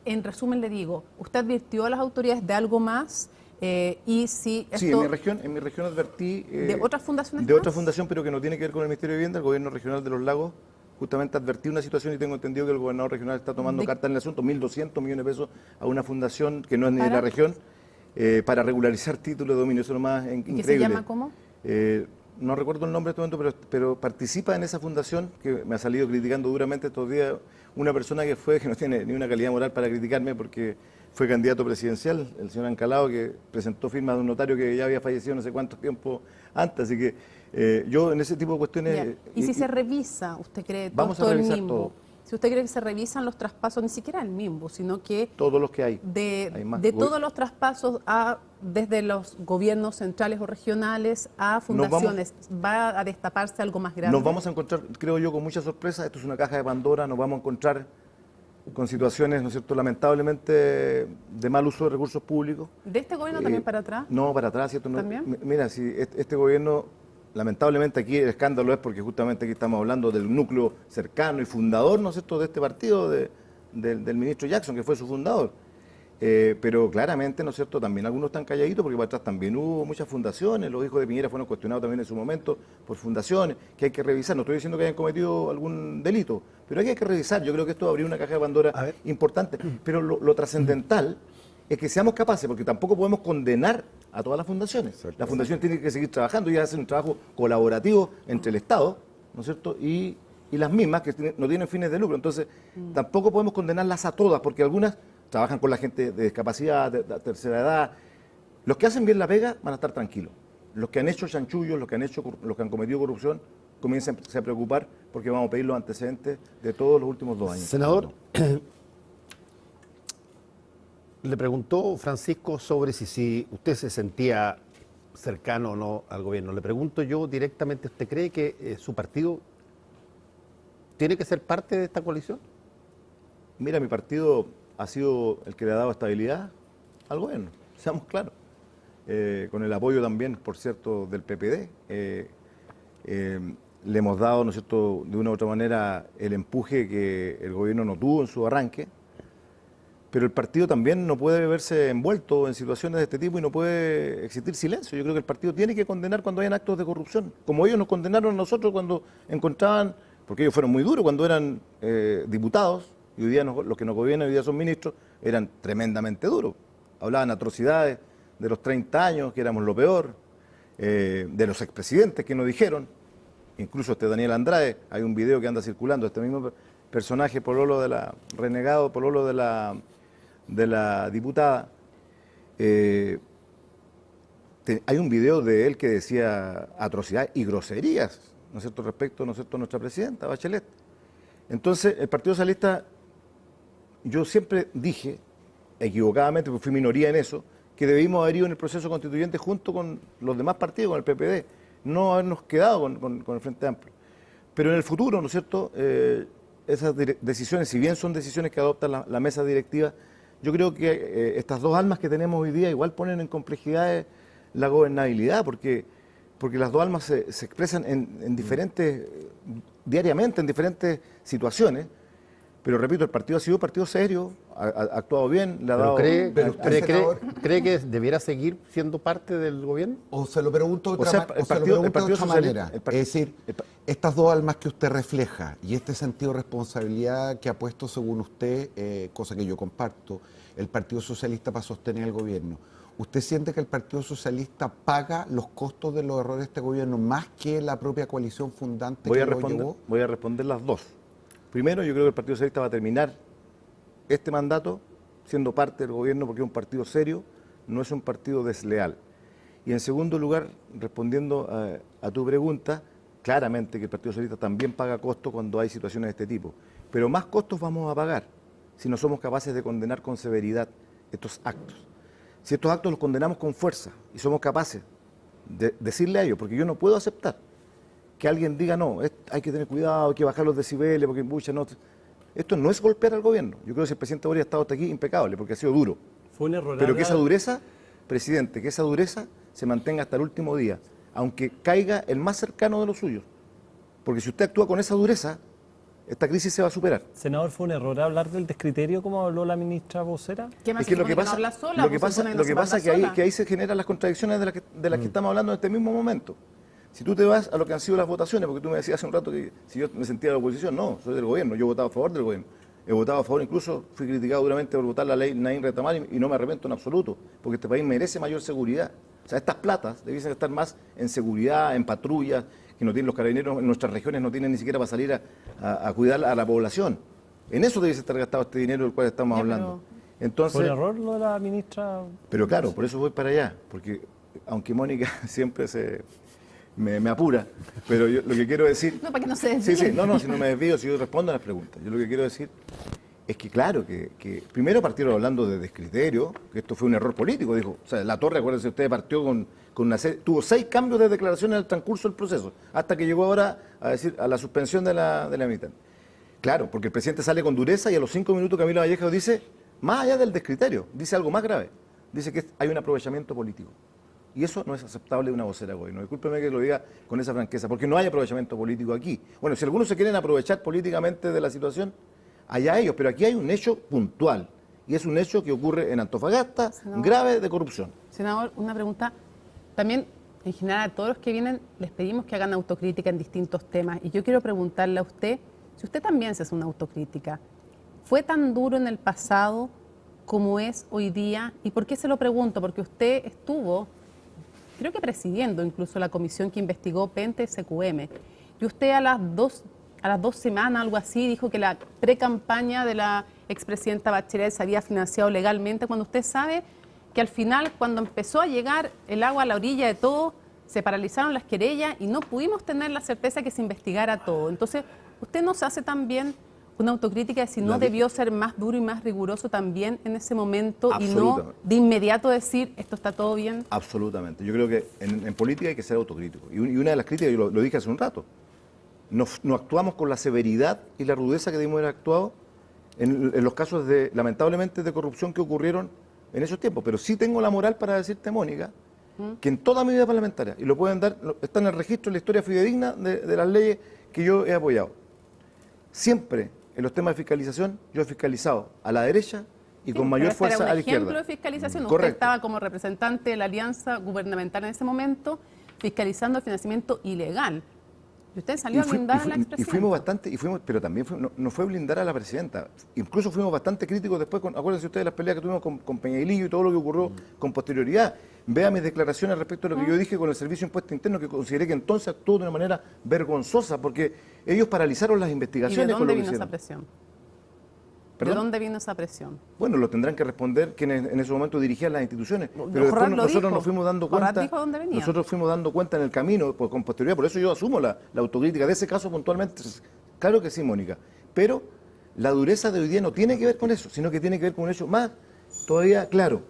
En resumen le digo, ¿usted advirtió a las autoridades de algo más? Y si esto, sí, en mi región advertí... ¿de otras fundaciones? De otra fundación, pero que no tiene que ver con el Ministerio de Vivienda, el Gobierno Regional de los Lagos, justamente advertí una situación y tengo entendido que el gobernador regional está tomando carta en el asunto, 1.200 millones de pesos a una fundación que no es ni de la región, para regularizar títulos de dominio. Eso es lo más increíble. ¿Qué se llama cómo? No recuerdo el nombre en este momento, pero participa en esa fundación que me ha salido criticando duramente estos días una persona que no tiene ni una calidad moral para criticarme porque fue candidato presidencial, el señor Ancalao, que presentó firma de un notario que ya había fallecido no sé cuánto tiempo antes. Así que yo en ese tipo de cuestiones... ¿Y si se revisa, usted cree, vamos a revisar el todo? Si usted cree que se revisan los traspasos, ni siquiera el MIMBO, sino que... Todos los que hay. De todos los traspasos desde los gobiernos centrales o regionales a fundaciones, ¿va a destaparse algo más grande? Nos vamos a encontrar, creo yo, con mucha sorpresa. Esto es una caja de Pandora, nos vamos a encontrar con situaciones, ¿no es cierto?, lamentablemente de mal uso de recursos públicos. ¿De este gobierno también para atrás? No, para atrás, ¿cierto? ¿También? Mira, si este gobierno, lamentablemente aquí el escándalo es porque justamente aquí estamos hablando del núcleo cercano y fundador, ¿no es cierto?, de este partido, del ministro Jackson, que fue su fundador. Pero claramente, ¿no es cierto?, también algunos están calladitos porque para atrás también hubo muchas fundaciones, los hijos de Piñera fueron cuestionados también en su momento por fundaciones, que hay que revisar. No estoy diciendo que hayan cometido algún delito, pero hay que revisar. Yo creo que esto abrió una caja de Pandora importante, pero lo trascendental es que seamos capaces, porque tampoco podemos condenar a todas las fundaciones. Las fundaciones tienen que seguir trabajando y hacen un trabajo colaborativo entre el Estado, ¿no es cierto?, y las mismas que no tienen fines de lucro. Entonces, tampoco podemos condenarlas a todas, porque algunas trabajan con la gente de discapacidad, de tercera edad. Los que hacen bien la pega van a estar tranquilos. Los que han hecho chanchullos, los que han cometido corrupción, comiencen a preocupar porque vamos a pedir los antecedentes de todos los últimos 2 años. Senador, le preguntó Francisco sobre si usted se sentía cercano o no al gobierno. Le pregunto yo directamente, ¿usted cree que su partido tiene que ser parte de esta coalición? Mira, mi partido ha sido el que le ha dado estabilidad al gobierno, seamos claros. Con el apoyo también, por cierto, del PPD. Le hemos dado, ¿no es cierto?, de una u otra manera el empuje que el gobierno no tuvo en su arranque, pero el partido también no puede verse envuelto en situaciones de este tipo y no puede existir silencio. Yo creo que el partido tiene que condenar cuando hayan actos de corrupción, como ellos nos condenaron a nosotros cuando encontraban, porque ellos fueron muy duros cuando eran diputados, y hoy día los que nos gobiernan hoy día son ministros, eran tremendamente duros. Hablaban atrocidades de los 30 años, que éramos lo peor, de los expresidentes que nos dijeron, incluso Daniel Andrade, hay un video que anda circulando, este mismo personaje, renegado pololo de la diputada, hay un video de él que decía atrocidades y groserías, ¿no es cierto?, respecto, ¿no es cierto?, a nuestra presidenta, Bachelet. Entonces, el Partido Socialista, yo siempre dije, equivocadamente, porque fui minoría en eso, que debimos haber ido en el proceso constituyente junto con los demás partidos, con el PPD. no habernos quedado con el Frente Amplio. Pero en el futuro, ¿no es cierto?, esas decisiones, si bien son decisiones que adopta la mesa directiva, yo creo que estas dos almas que tenemos hoy día igual ponen en complejidades la gobernabilidad, porque las dos almas se expresan en diferentes, diariamente, en diferentes situaciones. Pero repito, el partido ha sido un partido serio, ha actuado bien, le ha dado... ¿Cree que debiera seguir siendo parte del gobierno? O se lo pregunto de otra manera. Es decir, estas dos almas que usted refleja y este sentido de responsabilidad que ha puesto, según usted, cosa que yo comparto, el Partido Socialista para sostener el gobierno. ¿Usted siente que el Partido Socialista paga los costos de los errores de este gobierno más que la propia coalición fundante que lo llevó? Voy a responder las dos. Primero, yo creo que el Partido Socialista va a terminar este mandato siendo parte del gobierno porque es un partido serio, no es un partido desleal. Y en segundo lugar, respondiendo a tu pregunta, claramente que el Partido Socialista también paga costos cuando hay situaciones de este tipo. Pero más costos vamos a pagar si no somos capaces de condenar con severidad estos actos. Si estos actos los condenamos con fuerza y somos capaces de decirle a ellos, porque yo no puedo aceptar que alguien diga, no, hay que tener cuidado, hay que bajar los decibeles, porque no. Esto no es golpear al gobierno. Yo creo que si el presidente Boric ha estado hasta aquí impecable, porque ha sido duro. Fue un error. Pero que esa dureza, presidente, que esa dureza se mantenga hasta el último día, aunque caiga el más cercano de los suyos. Porque si usted actúa con esa dureza, esta crisis se va a superar. Senador, ¿fue un error hablar del descriterio como habló la ministra vocera? Es que lo que pasa es que ahí se generan las contradicciones de las que estamos hablando en este mismo momento. Si tú te vas a lo que han sido las votaciones, porque tú me decías hace un rato que si yo me sentía de la oposición, no, soy del gobierno, yo he votado a favor del gobierno. He votado a favor, incluso fui criticado duramente por votar la ley Naín Retamar y no me arrepiento en absoluto, porque este país merece mayor seguridad. O sea, estas platas debiesen estar más en seguridad, en patrullas, que no tienen los carabineros en nuestras regiones, no tienen ni siquiera para salir a cuidar a la población. En eso debiese estar gastado este dinero del cual estamos hablando. Entonces, ¿fue un error lo de la ministra? Pero claro, por eso voy para allá, porque aunque Mónica siempre me apura, pero yo lo que quiero decir... No, para que no se desvíe. Si no me desvío, si yo respondo a las preguntas. Yo lo que quiero decir es que claro, que primero partieron hablando de descriterio, que esto fue un error político, dijo. O sea, La Torre, acuérdense, usted partió con una serie, tuvo 6 cambios de declaraciones en el transcurso del proceso, hasta que llegó ahora a la suspensión de la mitad. Claro, porque el presidente sale con dureza y a los 5 minutos Camilo Vallejo dice, más allá del descriterio, dice algo más grave, dice que hay un aprovechamiento político. Y eso no es aceptable de una vocera de gobierno. Discúlpeme que lo diga con esa franqueza, porque no hay aprovechamiento político aquí. Bueno, si algunos se quieren aprovechar políticamente de la situación, allá ellos, pero aquí hay un hecho puntual, y es un hecho que ocurre en Antofagasta, grave de corrupción. Senador, una pregunta. También, en general, a todos los que vienen les pedimos que hagan autocrítica en distintos temas, y yo quiero preguntarle a usted, si usted también se hace una autocrítica, ¿fue tan duro en el pasado como es hoy día? ¿Y por qué se lo pregunto? Porque usted estuvo... creo que presidiendo incluso la comisión que investigó Pente SQM. Y usted a las dos semanas, algo así, dijo que la pre-campaña de la expresidenta Bachelet se había financiado legalmente, cuando usted sabe que al final, cuando empezó a llegar el agua a la orilla de todo, se paralizaron las querellas y no pudimos tener la certeza que se investigara todo. Entonces, ¿usted no se hace también una autocrítica de si no debió ser más duro y más riguroso también en ese momento y no de inmediato decir esto está todo bien? Absolutamente. Yo creo que en política hay que ser autocrítico. Y una de las críticas, yo lo dije hace un rato, no actuamos con la severidad y la rudeza que debimos haber actuado en los casos lamentablemente, de corrupción que ocurrieron en esos tiempos. Pero sí tengo la moral para decirte, Mónica, que en toda mi vida parlamentaria, y lo pueden dar, está en el registro de la historia fidedigna de las leyes que yo he apoyado. Siempre en los temas de fiscalización, yo he fiscalizado a la derecha y con mayor fuerza a la izquierda. Ejemplo de fiscalización, Correcto. Usted estaba como representante de la alianza gubernamental en ese momento, fiscalizando el financiamiento ilegal. Y usted salió a blindar a la expresidenta. Y fuimos bastante, pero también no fue blindar a la presidenta. Incluso fuimos bastante críticos después, acuérdense ustedes de las peleas que tuvimos con Peñailillo y todo lo que ocurrió con posterioridad. Vea mis declaraciones respecto a lo que yo dije con el Servicio de Impuesto Interno, que consideré que entonces actuó de una manera vergonzosa, porque ellos paralizaron las investigaciones. ¿Y de dónde vino esa presión? ¿De dónde vino esa presión? Bueno, lo tendrán que responder quienes en ese momento dirigían las instituciones. Pero después nosotros nos fuimos dando cuenta. Dijo dónde venía. Nosotros fuimos dando cuenta en el camino, con posterioridad. Por eso yo asumo la autocrítica de ese caso puntualmente. Claro que sí, Mónica. Pero la dureza de hoy día no tiene que ver con eso, sino que tiene que ver con un hecho más todavía claro,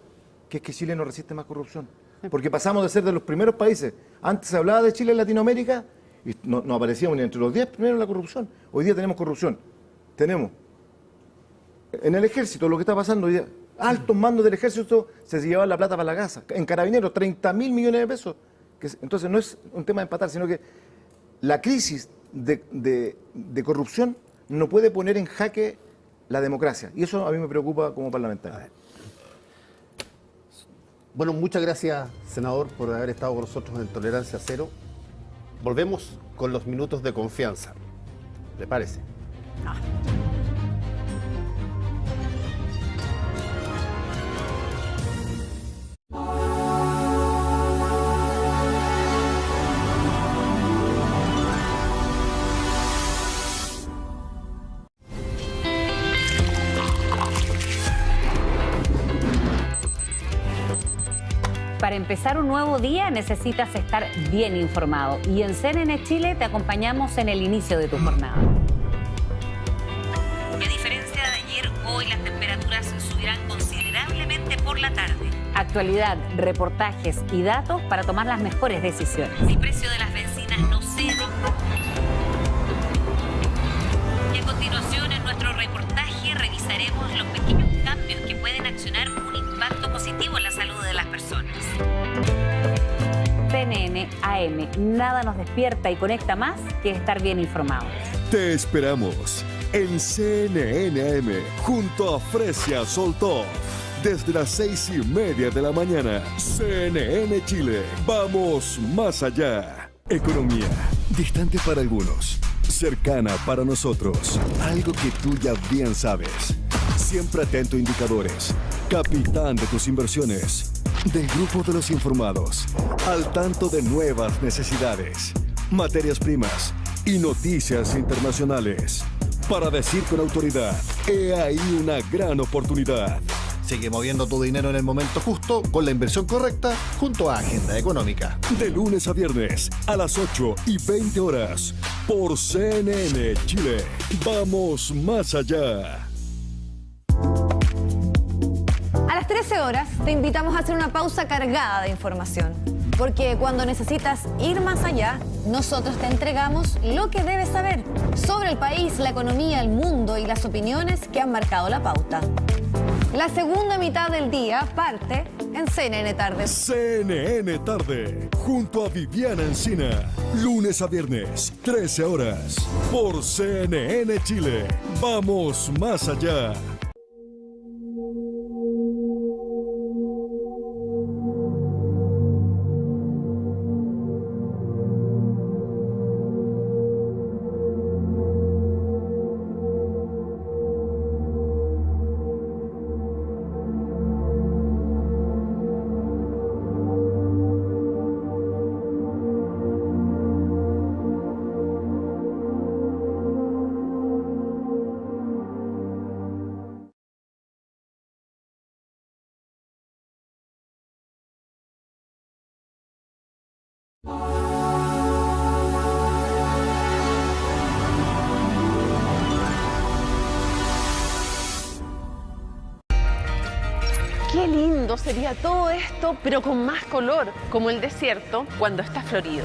que es que Chile no resiste más corrupción. porque pasamos de ser de los primeros países. Antes se hablaba de Chile en Latinoamérica y no aparecíamos ni entre los 10 primeros en la corrupción. Hoy día tenemos corrupción. Tenemos en el ejército lo que está pasando hoy día. Altos mandos del ejército se llevaban la plata para la casa. En Carabineros, 30.000 millones de pesos. Entonces no es un tema de empatar, sino que la crisis de corrupción no puede poner en jaque la democracia. Y eso a mí me preocupa como parlamentario. Bueno, muchas gracias, senador, por haber estado con nosotros en Tolerancia Cero. Volvemos con los minutos de confianza. ¿Le parece? Para empezar un nuevo día necesitas estar bien informado y en CNN Chile te acompañamos en el inicio de tu jornada. A diferencia de ayer, hoy las temperaturas subirán considerablemente por la tarde. Actualidad, reportajes y datos para tomar las mejores decisiones. El precio de las bencinas no cede. Y a continuación en nuestro reportaje revisaremos los pequeños cambios que pueden accionar un impacto positivo en la salud de las personas. CNN AM, nada nos despierta y conecta más que estar bien informados. Te esperamos en CNN AM junto a Fresia Soltó. Desde las 6:30 de la mañana, CNN Chile. Vamos más allá. Economía, distante para algunos, cercana para nosotros. Algo que tú ya bien sabes. Siempre atento a indicadores. Capitán de tus inversiones. Del grupo de los informados. Al tanto de nuevas necesidades, materias primas y noticias internacionales. Para decir con autoridad, he ahí una gran oportunidad. Sigue moviendo tu dinero en el momento justo con la inversión correcta junto a Agenda Económica. De lunes a viernes a las 8:20 horas por CNN Chile. Vamos más allá. A las 13 horas te invitamos a hacer una pausa cargada de información. Porque cuando necesitas ir más allá, nosotros te entregamos lo que debes saber sobre el país, la economía, el mundo y las opiniones que han marcado la pauta. La segunda mitad del día parte en CNN Tarde. CNN Tarde, junto a Viviana Encina. Lunes a viernes, 13 horas, por CNN Chile. Vamos más allá. Qué lindo sería todo esto, pero con más color, como el desierto cuando está florido.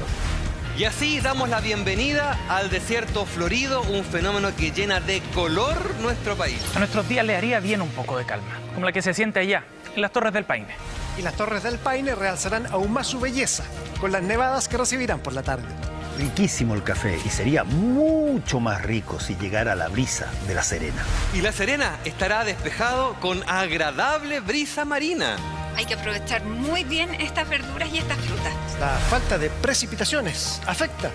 Y así damos la bienvenida al desierto florido, un fenómeno que llena de color nuestro país. A nuestros días le haría bien un poco de calma, como la que se siente allá, en las Torres del Paine. Y las Torres del Paine realzarán aún más su belleza con las nevadas que recibirán por la tarde. Riquísimo el café y sería mucho más rico si llegara la brisa de La Serena. Y La Serena estará despejado con agradable brisa marina. Hay que aprovechar muy bien estas verduras y estas frutas. La falta de precipitaciones afecta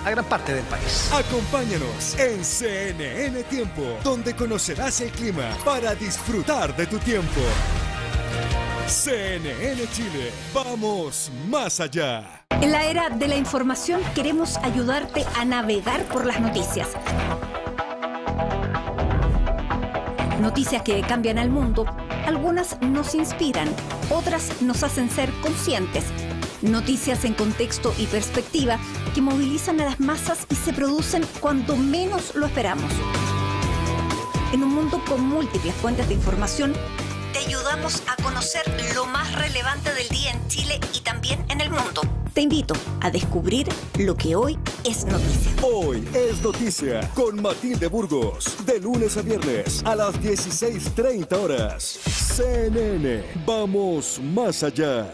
a gran parte del país. Acompáñanos en CNN Tiempo, donde conocerás el clima para disfrutar de tu tiempo. CNN Chile, vamos más allá. En la era de la información queremos ayudarte a navegar por las noticias. Noticias que cambian al mundo. Algunas nos inspiran, otras nos hacen ser conscientes. Noticias en contexto y perspectiva que movilizan a las masas y se producen cuando menos lo esperamos. En un mundo con múltiples fuentes de información, te ayudamos a conocer lo más relevante del día en Chile y también en el mundo. Te invito a descubrir lo que hoy es noticia. Hoy es noticia con Matilde Burgos, de lunes a viernes a las 16:30 horas. CNN, vamos más allá.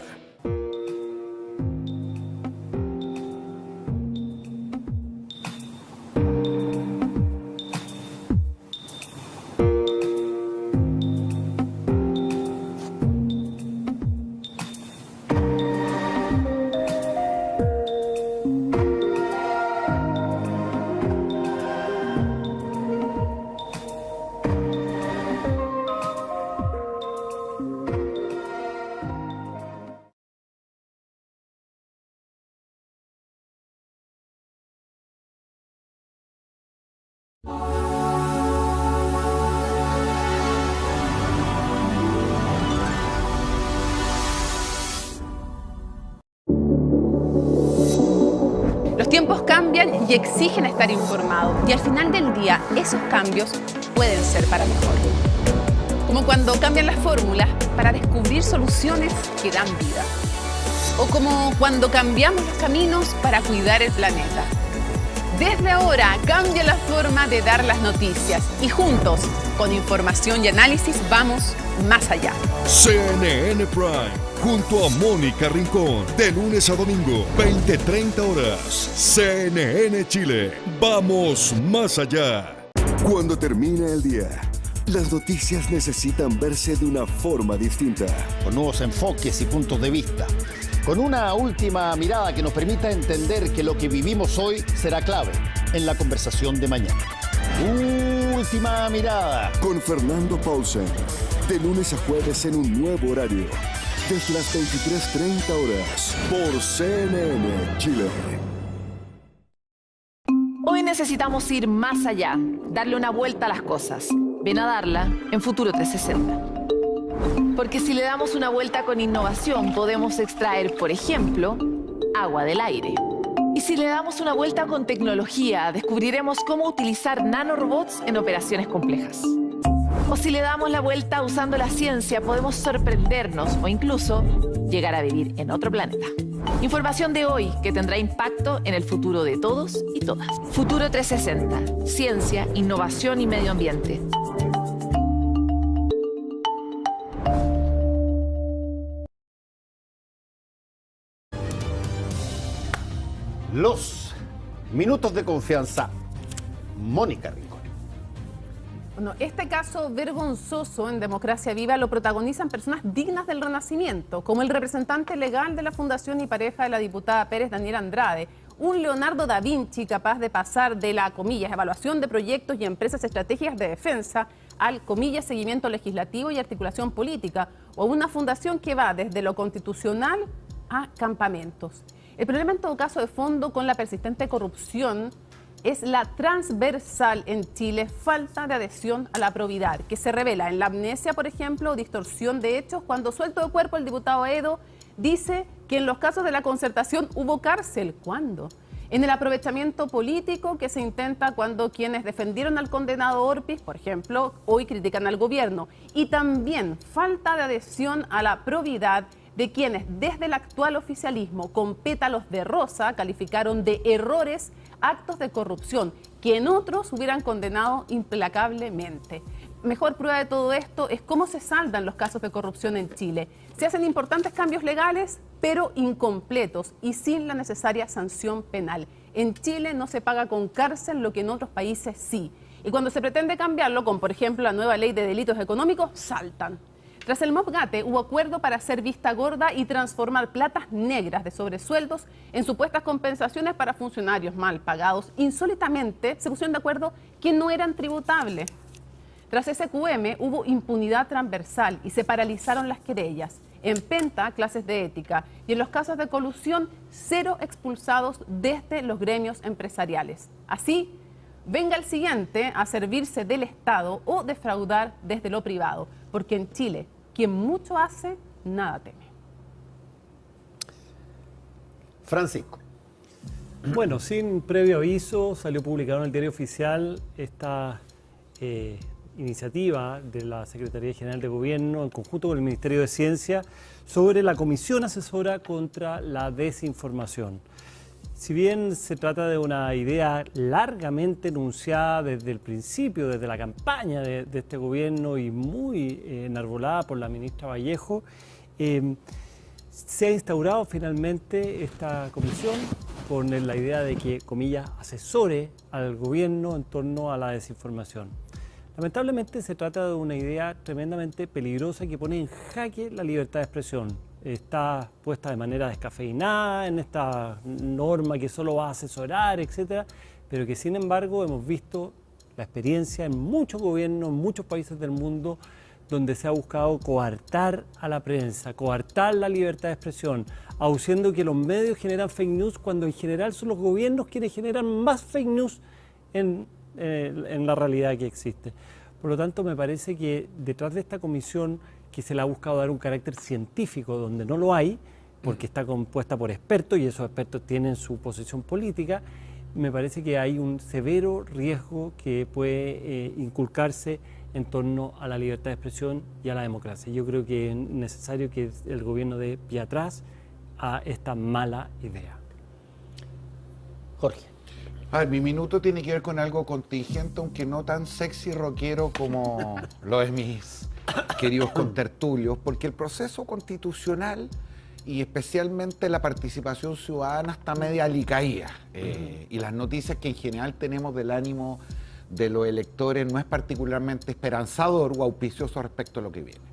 Los tiempos cambian y exigen estar informado, y al final del día esos cambios pueden ser para mejor. Como cuando cambian las fórmulas para descubrir soluciones que dan vida. O como cuando cambiamos los caminos para cuidar el planeta. Desde ahora cambia la forma de dar las noticias y juntos, con información y análisis, vamos más allá. CNN Prime, junto a Mónica Rincón, de lunes a domingo, 20:30 horas. CNN Chile, vamos más allá. Cuando termina el día, las noticias necesitan verse de una forma distinta. Con nuevos enfoques y puntos de vista. Con una última mirada que nos permita entender que lo que vivimos hoy será clave en la conversación de mañana. Última mirada. Con Fernando Paulsen, de lunes a jueves en un nuevo horario. Desde las 23:30 horas, por CNN Chile. Hoy necesitamos ir más allá, darle una vuelta a las cosas. Ven a darla en Futuro 360. Porque si le damos una vuelta con innovación, podemos extraer, por ejemplo, agua del aire. Y si le damos una vuelta con tecnología, descubriremos cómo utilizar nanorobots en operaciones complejas. O si le damos la vuelta usando la ciencia, podemos sorprendernos o incluso llegar a vivir en otro planeta. Información de hoy que tendrá impacto en el futuro de todos y todas. Futuro 360. Ciencia, innovación y medio ambiente. Los minutos de confianza. Mónica Rincón. Bueno, este caso vergonzoso en Democracia Viva lo protagonizan personas dignas del Renacimiento, como el representante legal de la Fundación y pareja de la diputada Pérez, Daniel Andrade, un Leonardo da Vinci capaz de pasar de la, comillas, evaluación de proyectos y empresas estratégicas de defensa al, comillas, seguimiento legislativo y articulación política, o una fundación que va desde lo constitucional a campamentos. El problema en todo caso de fondo con la persistente corrupción es la transversal en Chile falta de adhesión a la probidad, que se revela en la amnesia, por ejemplo, o distorsión de hechos, cuando suelto de cuerpo el diputado Edo dice que en los casos de la concertación hubo cárcel. ¿Cuándo? En el aprovechamiento político que se intenta cuando quienes defendieron al condenado Orpiz, por ejemplo, hoy critican al gobierno. Y también falta de adhesión a la probidad de quienes desde el actual oficialismo con pétalos de rosa calificaron de errores actos de corrupción que en otros hubieran condenado implacablemente. Mejor prueba de todo esto es cómo se saldan los casos de corrupción en Chile. Se hacen importantes cambios legales, pero incompletos y sin la necesaria sanción penal. En Chile no se paga con cárcel lo que en otros países sí. Y cuando se pretende cambiarlo, con por ejemplo la nueva ley de delitos económicos, saltan. Tras el MOPGATE hubo acuerdo para hacer vista gorda y transformar platas negras de sobresueldos en supuestas compensaciones para funcionarios mal pagados. Insólitamente se pusieron de acuerdo que no eran tributables. Tras SQM hubo impunidad transversal y se paralizaron las querellas. En Penta, clases de ética. Y en los casos de colusión, 0 expulsados desde los gremios empresariales. Así, venga el siguiente a servirse del Estado o defraudar desde lo privado. Porque en Chile, quien mucho hace, nada teme. Francisco. Bueno, sin previo aviso, salió publicado en el diario oficial esta iniciativa de la Secretaría General de Gobierno en conjunto con el Ministerio de Ciencia sobre la Comisión Asesora contra la Desinformación. Si bien se trata de una idea largamente enunciada desde el principio, desde la campaña de este gobierno y muy enarbolada por la ministra Vallejo, se ha instaurado finalmente esta comisión con la idea de que, comillas, asesore al gobierno en torno a la desinformación. Lamentablemente se trata de una idea tremendamente peligrosa que pone en jaque la libertad de expresión. Está puesta de manera descafeinada en esta norma que solo va a asesorar, etcétera, pero que sin embargo hemos visto la experiencia en muchos gobiernos, en muchos países del mundo, donde se ha buscado coartar a la prensa, coartar la libertad de expresión, aduciendo que los medios generan fake news cuando en general son los gobiernos quienes generan más fake news en la realidad que existe. Por lo tanto, me parece que detrás de esta comisión, que se le ha buscado dar un carácter científico donde no lo hay, porque está compuesta por expertos y esos expertos tienen su posición política, me parece que hay un severo riesgo que puede inculcarse en torno a la libertad de expresión y a la democracia. Yo creo que es necesario que el gobierno dé pie atrás a esta mala idea. Jorge. A ver, mi minuto tiene que ver con algo contingente, aunque no tan sexy rockero como lo de mis queridos contertulios, porque el proceso constitucional y especialmente la participación ciudadana está media alicaída. Y las noticias que en general tenemos del ánimo de los electores no es particularmente esperanzador o auspicioso respecto a lo que viene.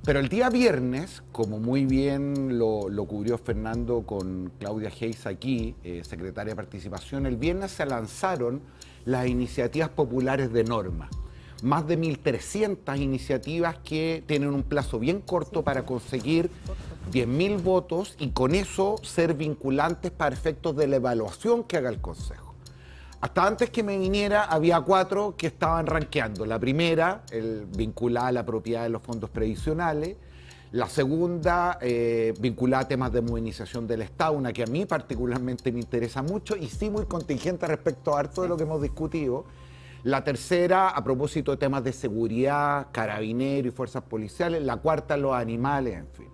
Pero el día viernes, como muy bien lo cubrió Fernando con Claudia Hayes aquí, secretaria de Participación, el viernes se lanzaron las iniciativas populares de norma. Más de 1.300 iniciativas que tienen un plazo bien corto para conseguir 10.000 votos y con eso ser vinculantes para efectos de la evaluación que haga el Consejo. Hasta antes que me viniera había 4 que estaban rankeando. La primera, vinculada a la propiedad de los fondos previsionales. La segunda, vinculada a temas de modernización del Estado, una que a mí particularmente me interesa mucho y sí muy contingente respecto a harto de lo que hemos discutido. La tercera, a propósito de temas de seguridad, carabineros y fuerzas policiales. La cuarta, los animales, en fin.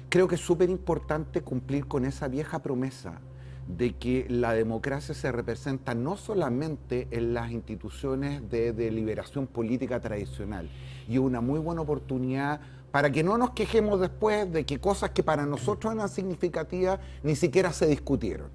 Creo que es súper importante cumplir con esa vieja promesa de que la democracia se representa no solamente en las instituciones de deliberación política tradicional, y una muy buena oportunidad para que no nos quejemos después de que cosas que para nosotros eran significativas ni siquiera se discutieron.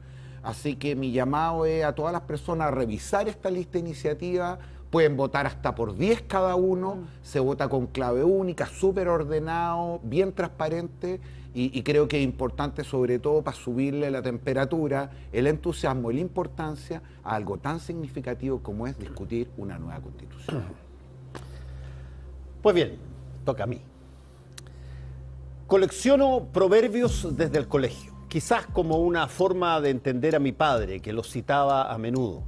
Así que mi llamado es a todas las personas a revisar esta lista de iniciativas. Pueden votar hasta por 10 cada uno, se vota con clave única, súper ordenado, bien transparente. Y creo que es importante, sobre todo, para subirle la temperatura, el entusiasmo y la importancia a algo tan significativo como es discutir una nueva Constitución. Pues bien, toca a mí. Colecciono proverbios desde el colegio, quizás como una forma de entender a mi padre, que los citaba a menudo.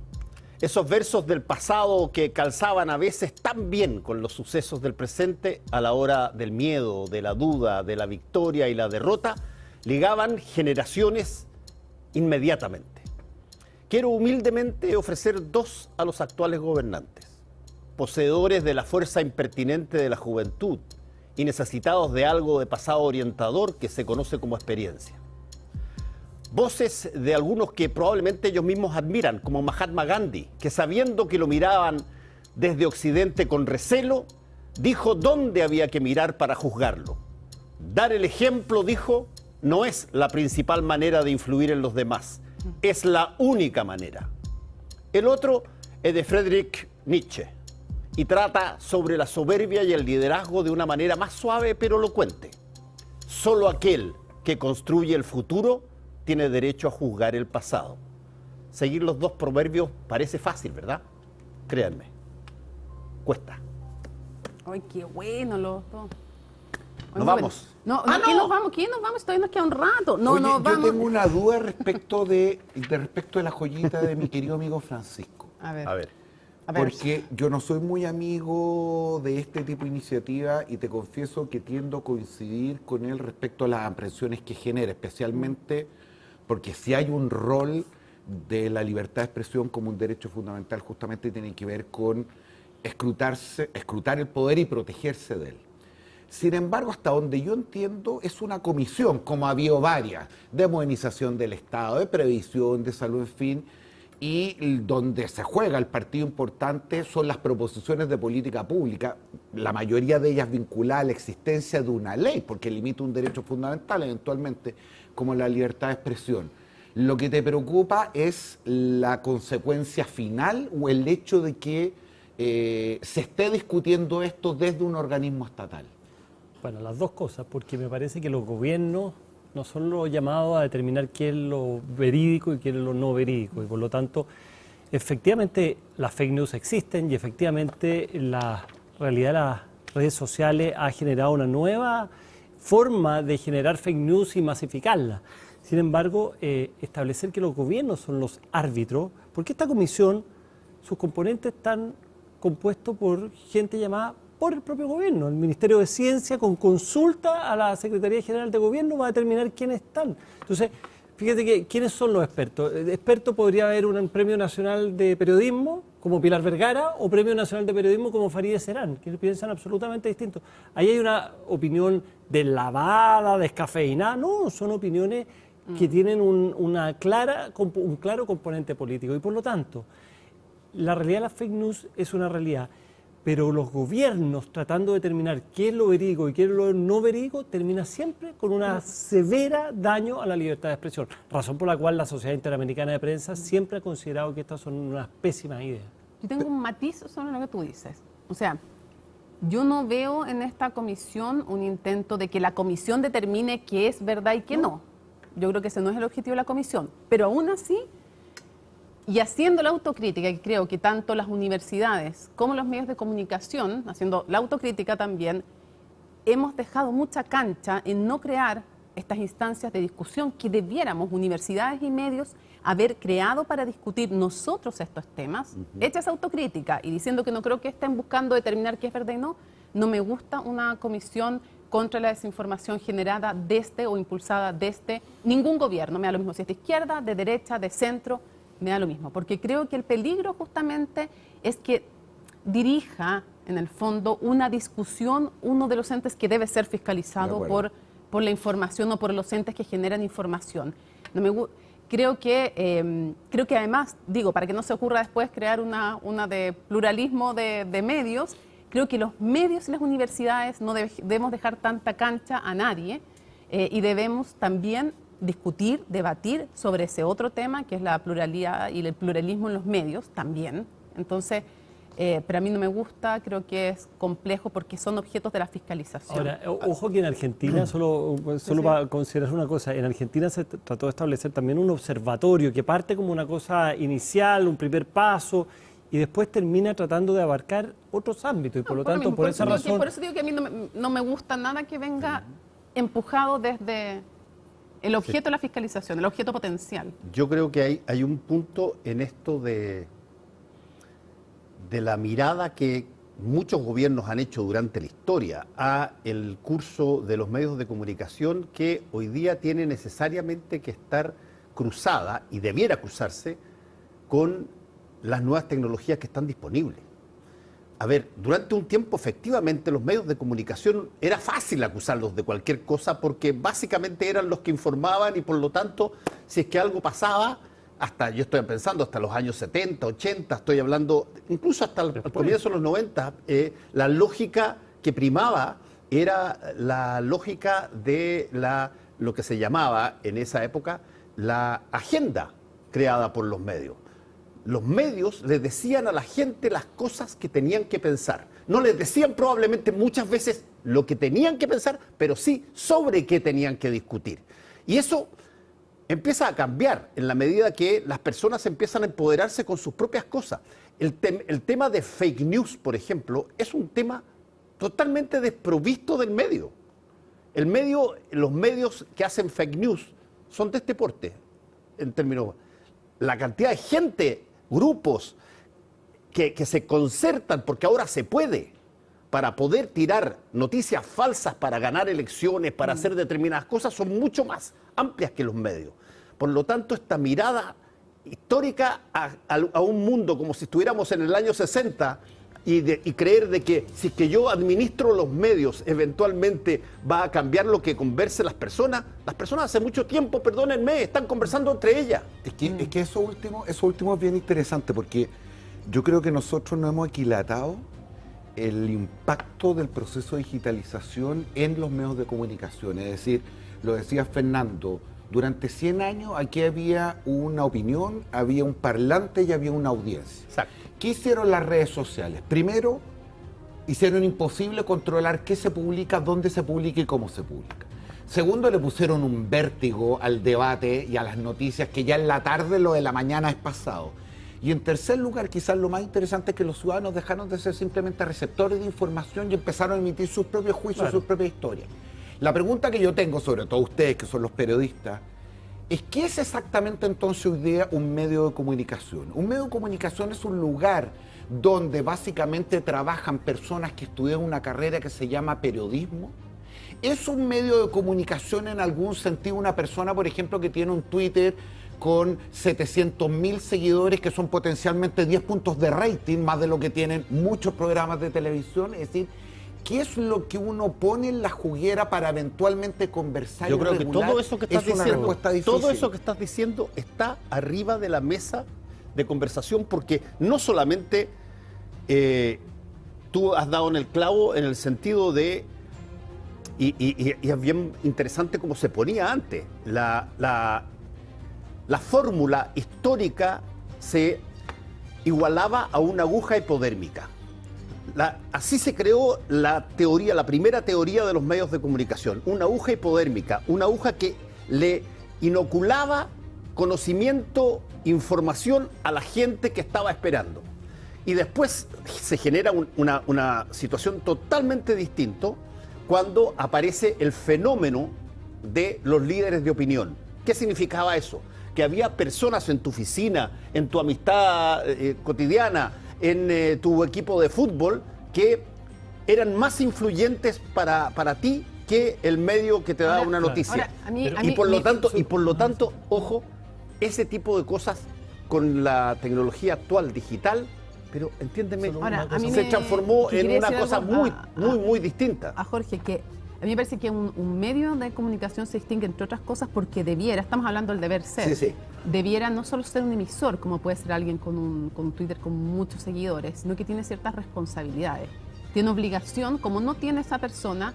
Esos versos del pasado que calzaban a veces tan bien con los sucesos del presente a la hora del miedo, de la duda, de la victoria y la derrota, ligaban generaciones inmediatamente. Quiero humildemente ofrecer 2 a los actuales gobernantes, poseedores de la fuerza impertinente de la juventud y necesitados de algo de pasado orientador que se conoce como experiencia. Voces de algunos que probablemente ellos mismos admiran, como Mahatma Gandhi, que sabiendo que lo miraban desde Occidente con recelo, dijo dónde había que mirar para juzgarlo. Dar el ejemplo, dijo, no es la principal manera de influir en los demás, es la única manera. El otro es de Friedrich Nietzsche y trata sobre la soberbia y el liderazgo de una manera más suave pero elocuente. Solo aquel que construye el futuro tiene derecho a juzgar el pasado. Seguir los 2 proverbios parece fácil, ¿verdad? Créanme, cuesta. Ay, qué bueno los 2. Nos vamos. No, ¿quién nos vamos? ¿Quién nos vamos? Todavía nos queda un rato. No, Oye, no, vamos. yo tengo una duda respecto de la joyita de mi querido amigo Francisco. A ver. A ver. Porque yo no soy muy amigo de este tipo de iniciativa y te confieso que tiendo a coincidir con él respecto a las impresiones que genera, especialmente porque si hay un rol de la libertad de expresión como un derecho fundamental, justamente tiene que ver con escrutar el poder y protegerse de él. Sin embargo, hasta donde yo entiendo, es una comisión, como ha habido varias, de modernización del Estado, de previsión, de salud, en fin, y donde se juega el partido importante son las proposiciones de política pública, la mayoría de ellas vinculadas a la existencia de una ley, porque limita un derecho fundamental eventualmente, como la libertad de expresión. Lo que te preocupa es la consecuencia final o el hecho de que se esté discutiendo esto desde un organismo estatal. Bueno, las dos cosas, porque me parece que los gobiernos no son los llamados a determinar qué es lo verídico y qué es lo no verídico, y por lo tanto, efectivamente las fake news existen y efectivamente la realidad de las redes sociales ha generado una nueva forma de generar fake news y masificarla. Sin embargo, establecer que los gobiernos son los árbitros, porque esta comisión, sus componentes están compuestos por gente llamada por el propio gobierno. El Ministerio de Ciencia, con consulta a la Secretaría General de Gobierno, va a determinar quiénes están. Entonces, fíjate que quiénes son los expertos. De experto podría haber un Premio Nacional de Periodismo, como Pilar Vergara, o Premio Nacional de Periodismo como Farideh Serán, que piensan absolutamente distintos. Ahí hay una opinión deslavada, descafeinada. No, son opiniones que tienen un claro componente político. Y por lo tanto, la realidad de las fake news es una realidad. Pero los gobiernos, tratando de determinar qué es lo verídico y qué es lo no verídico, termina siempre con una severa daño a la libertad de expresión. Razón por la cual la Sociedad Interamericana de Prensa siempre ha considerado que estas son unas pésimas ideas. Yo tengo un matiz sobre lo que tú dices. O sea, yo no veo en esta comisión un intento de que la comisión determine qué es verdad y qué no. Yo creo que ese no es el objetivo de la comisión. Pero aún así, y haciendo la autocrítica, y creo que tanto las universidades como los medios de comunicación, haciendo la autocrítica también, hemos dejado mucha cancha en no crear estas instancias de discusión que debiéramos, universidades y medios, haber creado para discutir nosotros estos temas. Hecha esa autocrítica y diciendo que no creo que estén buscando determinar qué es verdad y no me gusta una comisión contra la desinformación generada desde o impulsada desde ningún gobierno. Me da lo mismo si es de izquierda, de derecha, de centro, me da lo mismo, porque creo que el peligro justamente es que dirija, en el fondo, una discusión, uno de los entes que debe ser fiscalizado por la información o por los entes que generan información. Creo que además, digo, para que no se ocurra después crear una de pluralismo de medios, creo que los medios y las universidades no debemos dejar tanta cancha a nadie y debemos también discutir, debatir sobre ese otro tema que es la pluralidad y el pluralismo en los medios también. Entonces, pero a mí no me gusta, creo que es complejo porque son objetos de la fiscalización. Ahora, ojo que en Argentina, solo para considerar una cosa, en Argentina se trató de establecer también un observatorio que parte como una cosa inicial, un primer paso, y después termina tratando de abarcar otros ámbitos. Y por lo tanto, por esa razón... Por eso digo que a mí no me gusta nada que venga empujado desde el objeto de la fiscalización, el objeto potencial. Yo creo que hay un punto en esto de la mirada que muchos gobiernos han hecho durante la historia a el curso de los medios de comunicación que hoy día tiene necesariamente que estar cruzada y debiera cruzarse con las nuevas tecnologías que están disponibles. A ver, durante un tiempo efectivamente los medios de comunicación era fácil acusarlos de cualquier cosa porque básicamente eran los que informaban y por lo tanto si es que algo pasaba, yo estoy pensando hasta los años 70, 80, estoy hablando incluso hasta el comienzo de los 90, la lógica que primaba era la lógica de lo que se llamaba en esa época la agenda creada por los medios. Los medios le decían a la gente las cosas que tenían que pensar. No les decían probablemente muchas veces lo que tenían que pensar, pero sí sobre qué tenían que discutir. Y eso empieza a cambiar en la medida que las personas empiezan a empoderarse con sus propias cosas. El tema de fake news, por ejemplo, es un tema totalmente desprovisto del medio. Los medios que hacen fake news son de este porte, en términos... La cantidad de gente, grupos que se concertan, porque ahora se puede, para poder tirar noticias falsas para ganar elecciones, para hacer determinadas cosas, son mucho más amplias que los medios. Por lo tanto, esta mirada histórica a un mundo como si estuviéramos en el año 60, y creer de que si es que yo administro los medios, eventualmente va a cambiar lo que conversen las personas hace mucho tiempo, perdónenme, están conversando entre ellas. Es que eso último es bien interesante, porque yo creo que nosotros no hemos equilatado el impacto del proceso de digitalización en los medios de comunicación. Es decir, lo decía Fernando, durante 100 años aquí había una opinión, había un parlante y había una audiencia. Exacto. ¿Qué hicieron las redes sociales? Primero, hicieron imposible controlar qué se publica, dónde se publica y cómo se publica. Segundo, le pusieron un vértigo al debate y a las noticias que ya en la tarde, lo de la mañana es pasado. Y en tercer lugar, quizás lo más interesante es que los ciudadanos dejaron de ser simplemente receptores de información y empezaron a emitir sus propios juicios, sus propias historias. La pregunta que yo tengo, sobre todo ustedes que son los periodistas, es ¿qué es exactamente entonces hoy día un medio de comunicación? Un medio de comunicación es un lugar donde básicamente trabajan personas que estudian una carrera que se llama periodismo. ¿Es un medio de comunicación en algún sentido una persona, por ejemplo, que tiene un Twitter con 700.000 seguidores que son potencialmente 10 puntos de rating, más de lo que tienen muchos programas de televisión? Es decir, ¿qué es lo que uno pone en la juguera para eventualmente conversar? Yo creo que todo eso que estás diciendo, todo eso que estás diciendo está arriba de la mesa de conversación, porque no solamente tú has dado en el clavo en el sentido de, y es bien interesante cómo se ponía antes, la fórmula histórica se igualaba a una aguja hipodérmica. Así se creó la primera teoría de los medios de comunicación, una aguja hipodérmica, una aguja que le inoculaba conocimiento, información a la gente que estaba esperando. Y después se genera una situación totalmente distinta cuando aparece el fenómeno de los líderes de opinión. ¿Qué significaba eso? Que había personas en tu oficina, en tu amistad cotidiana, en tu equipo de fútbol, que eran más influyentes para ti que el medio que te da una noticia. Y por lo tanto, ojo, ese tipo de cosas con la tecnología actual digital, pero entiéndeme, se transformó en una cosa muy distinta. A Jorge, que a mí me parece que un medio de comunicación se distingue, entre otras cosas, porque estamos hablando del deber ser, debiera no solo ser un emisor, como puede ser alguien con un Twitter con muchos seguidores, sino que tiene ciertas responsabilidades. Tiene obligación, como no tiene esa persona,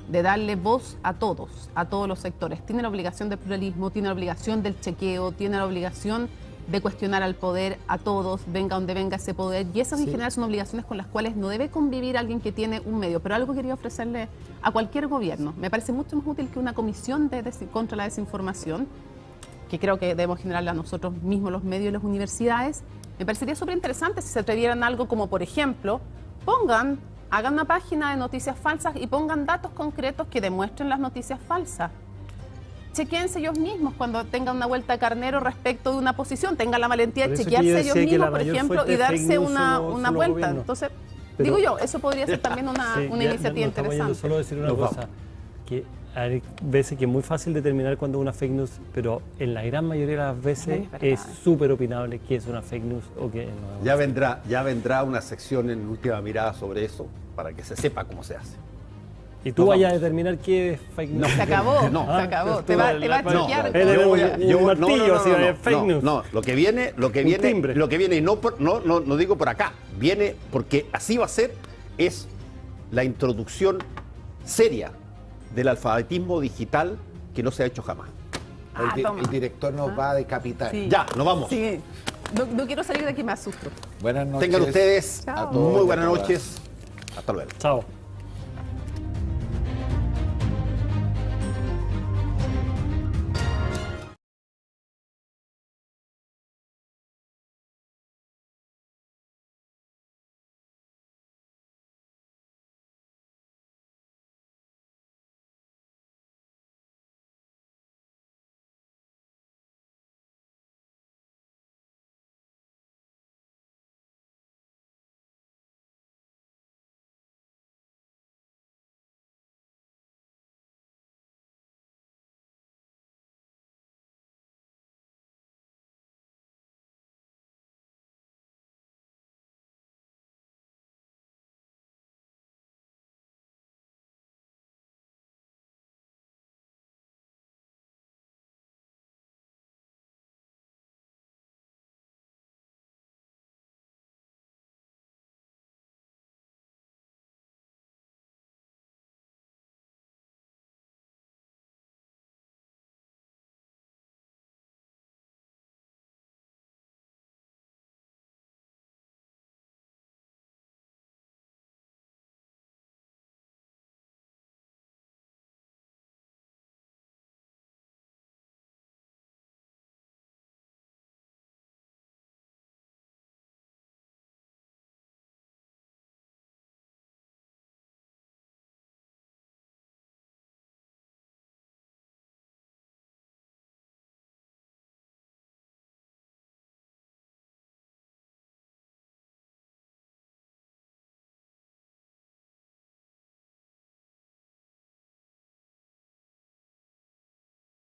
de darle voz a todos los sectores. Tiene la obligación de pluralismo, tiene la obligación del chequeo, tiene la obligación de cuestionar al poder a todos, venga donde venga ese poder, y esas en general son obligaciones con las cuales no debe convivir alguien que tiene un medio. Pero algo quería ofrecerle a cualquier gobierno. Me parece mucho más útil que una comisión contra la desinformación, que creo que debemos generarla a nosotros mismos, los medios y las universidades. Me parecería súper interesante si se atrevieran a algo como, por ejemplo, hagan una página de noticias falsas y pongan datos concretos que demuestren las noticias falsas. Chequéense ellos mismos cuando tengan una vuelta de carnero respecto de una posición, tengan la valentía de chequearse ellos mismos, por ejemplo, y darse una vuelta. Entonces, digo yo, eso podría ser también una iniciativa interesante. Solo decir una cosa, que hay veces que es muy fácil determinar cuando es una fake news, pero en la gran mayoría de las veces es súper opinable que es una fake news o que no. Ya vendrá una sección en Última Mirada sobre eso, para que se sepa cómo se hace. Y tú vayas a determinar qué es fake news. Se acabó, se acabó. Te va a chequear. Un martillo, así de fake news. No, lo que viene, y no digo por acá, viene porque así va a ser, es la introducción seria del alfabetismo digital que no se ha hecho jamás. El director nos va a decapitar. Sí. Ya, nos vamos. Sí. No quiero salir de aquí, me asusto. Buenas noches. Tengan ustedes muy buenas noches. Hasta luego. Chao.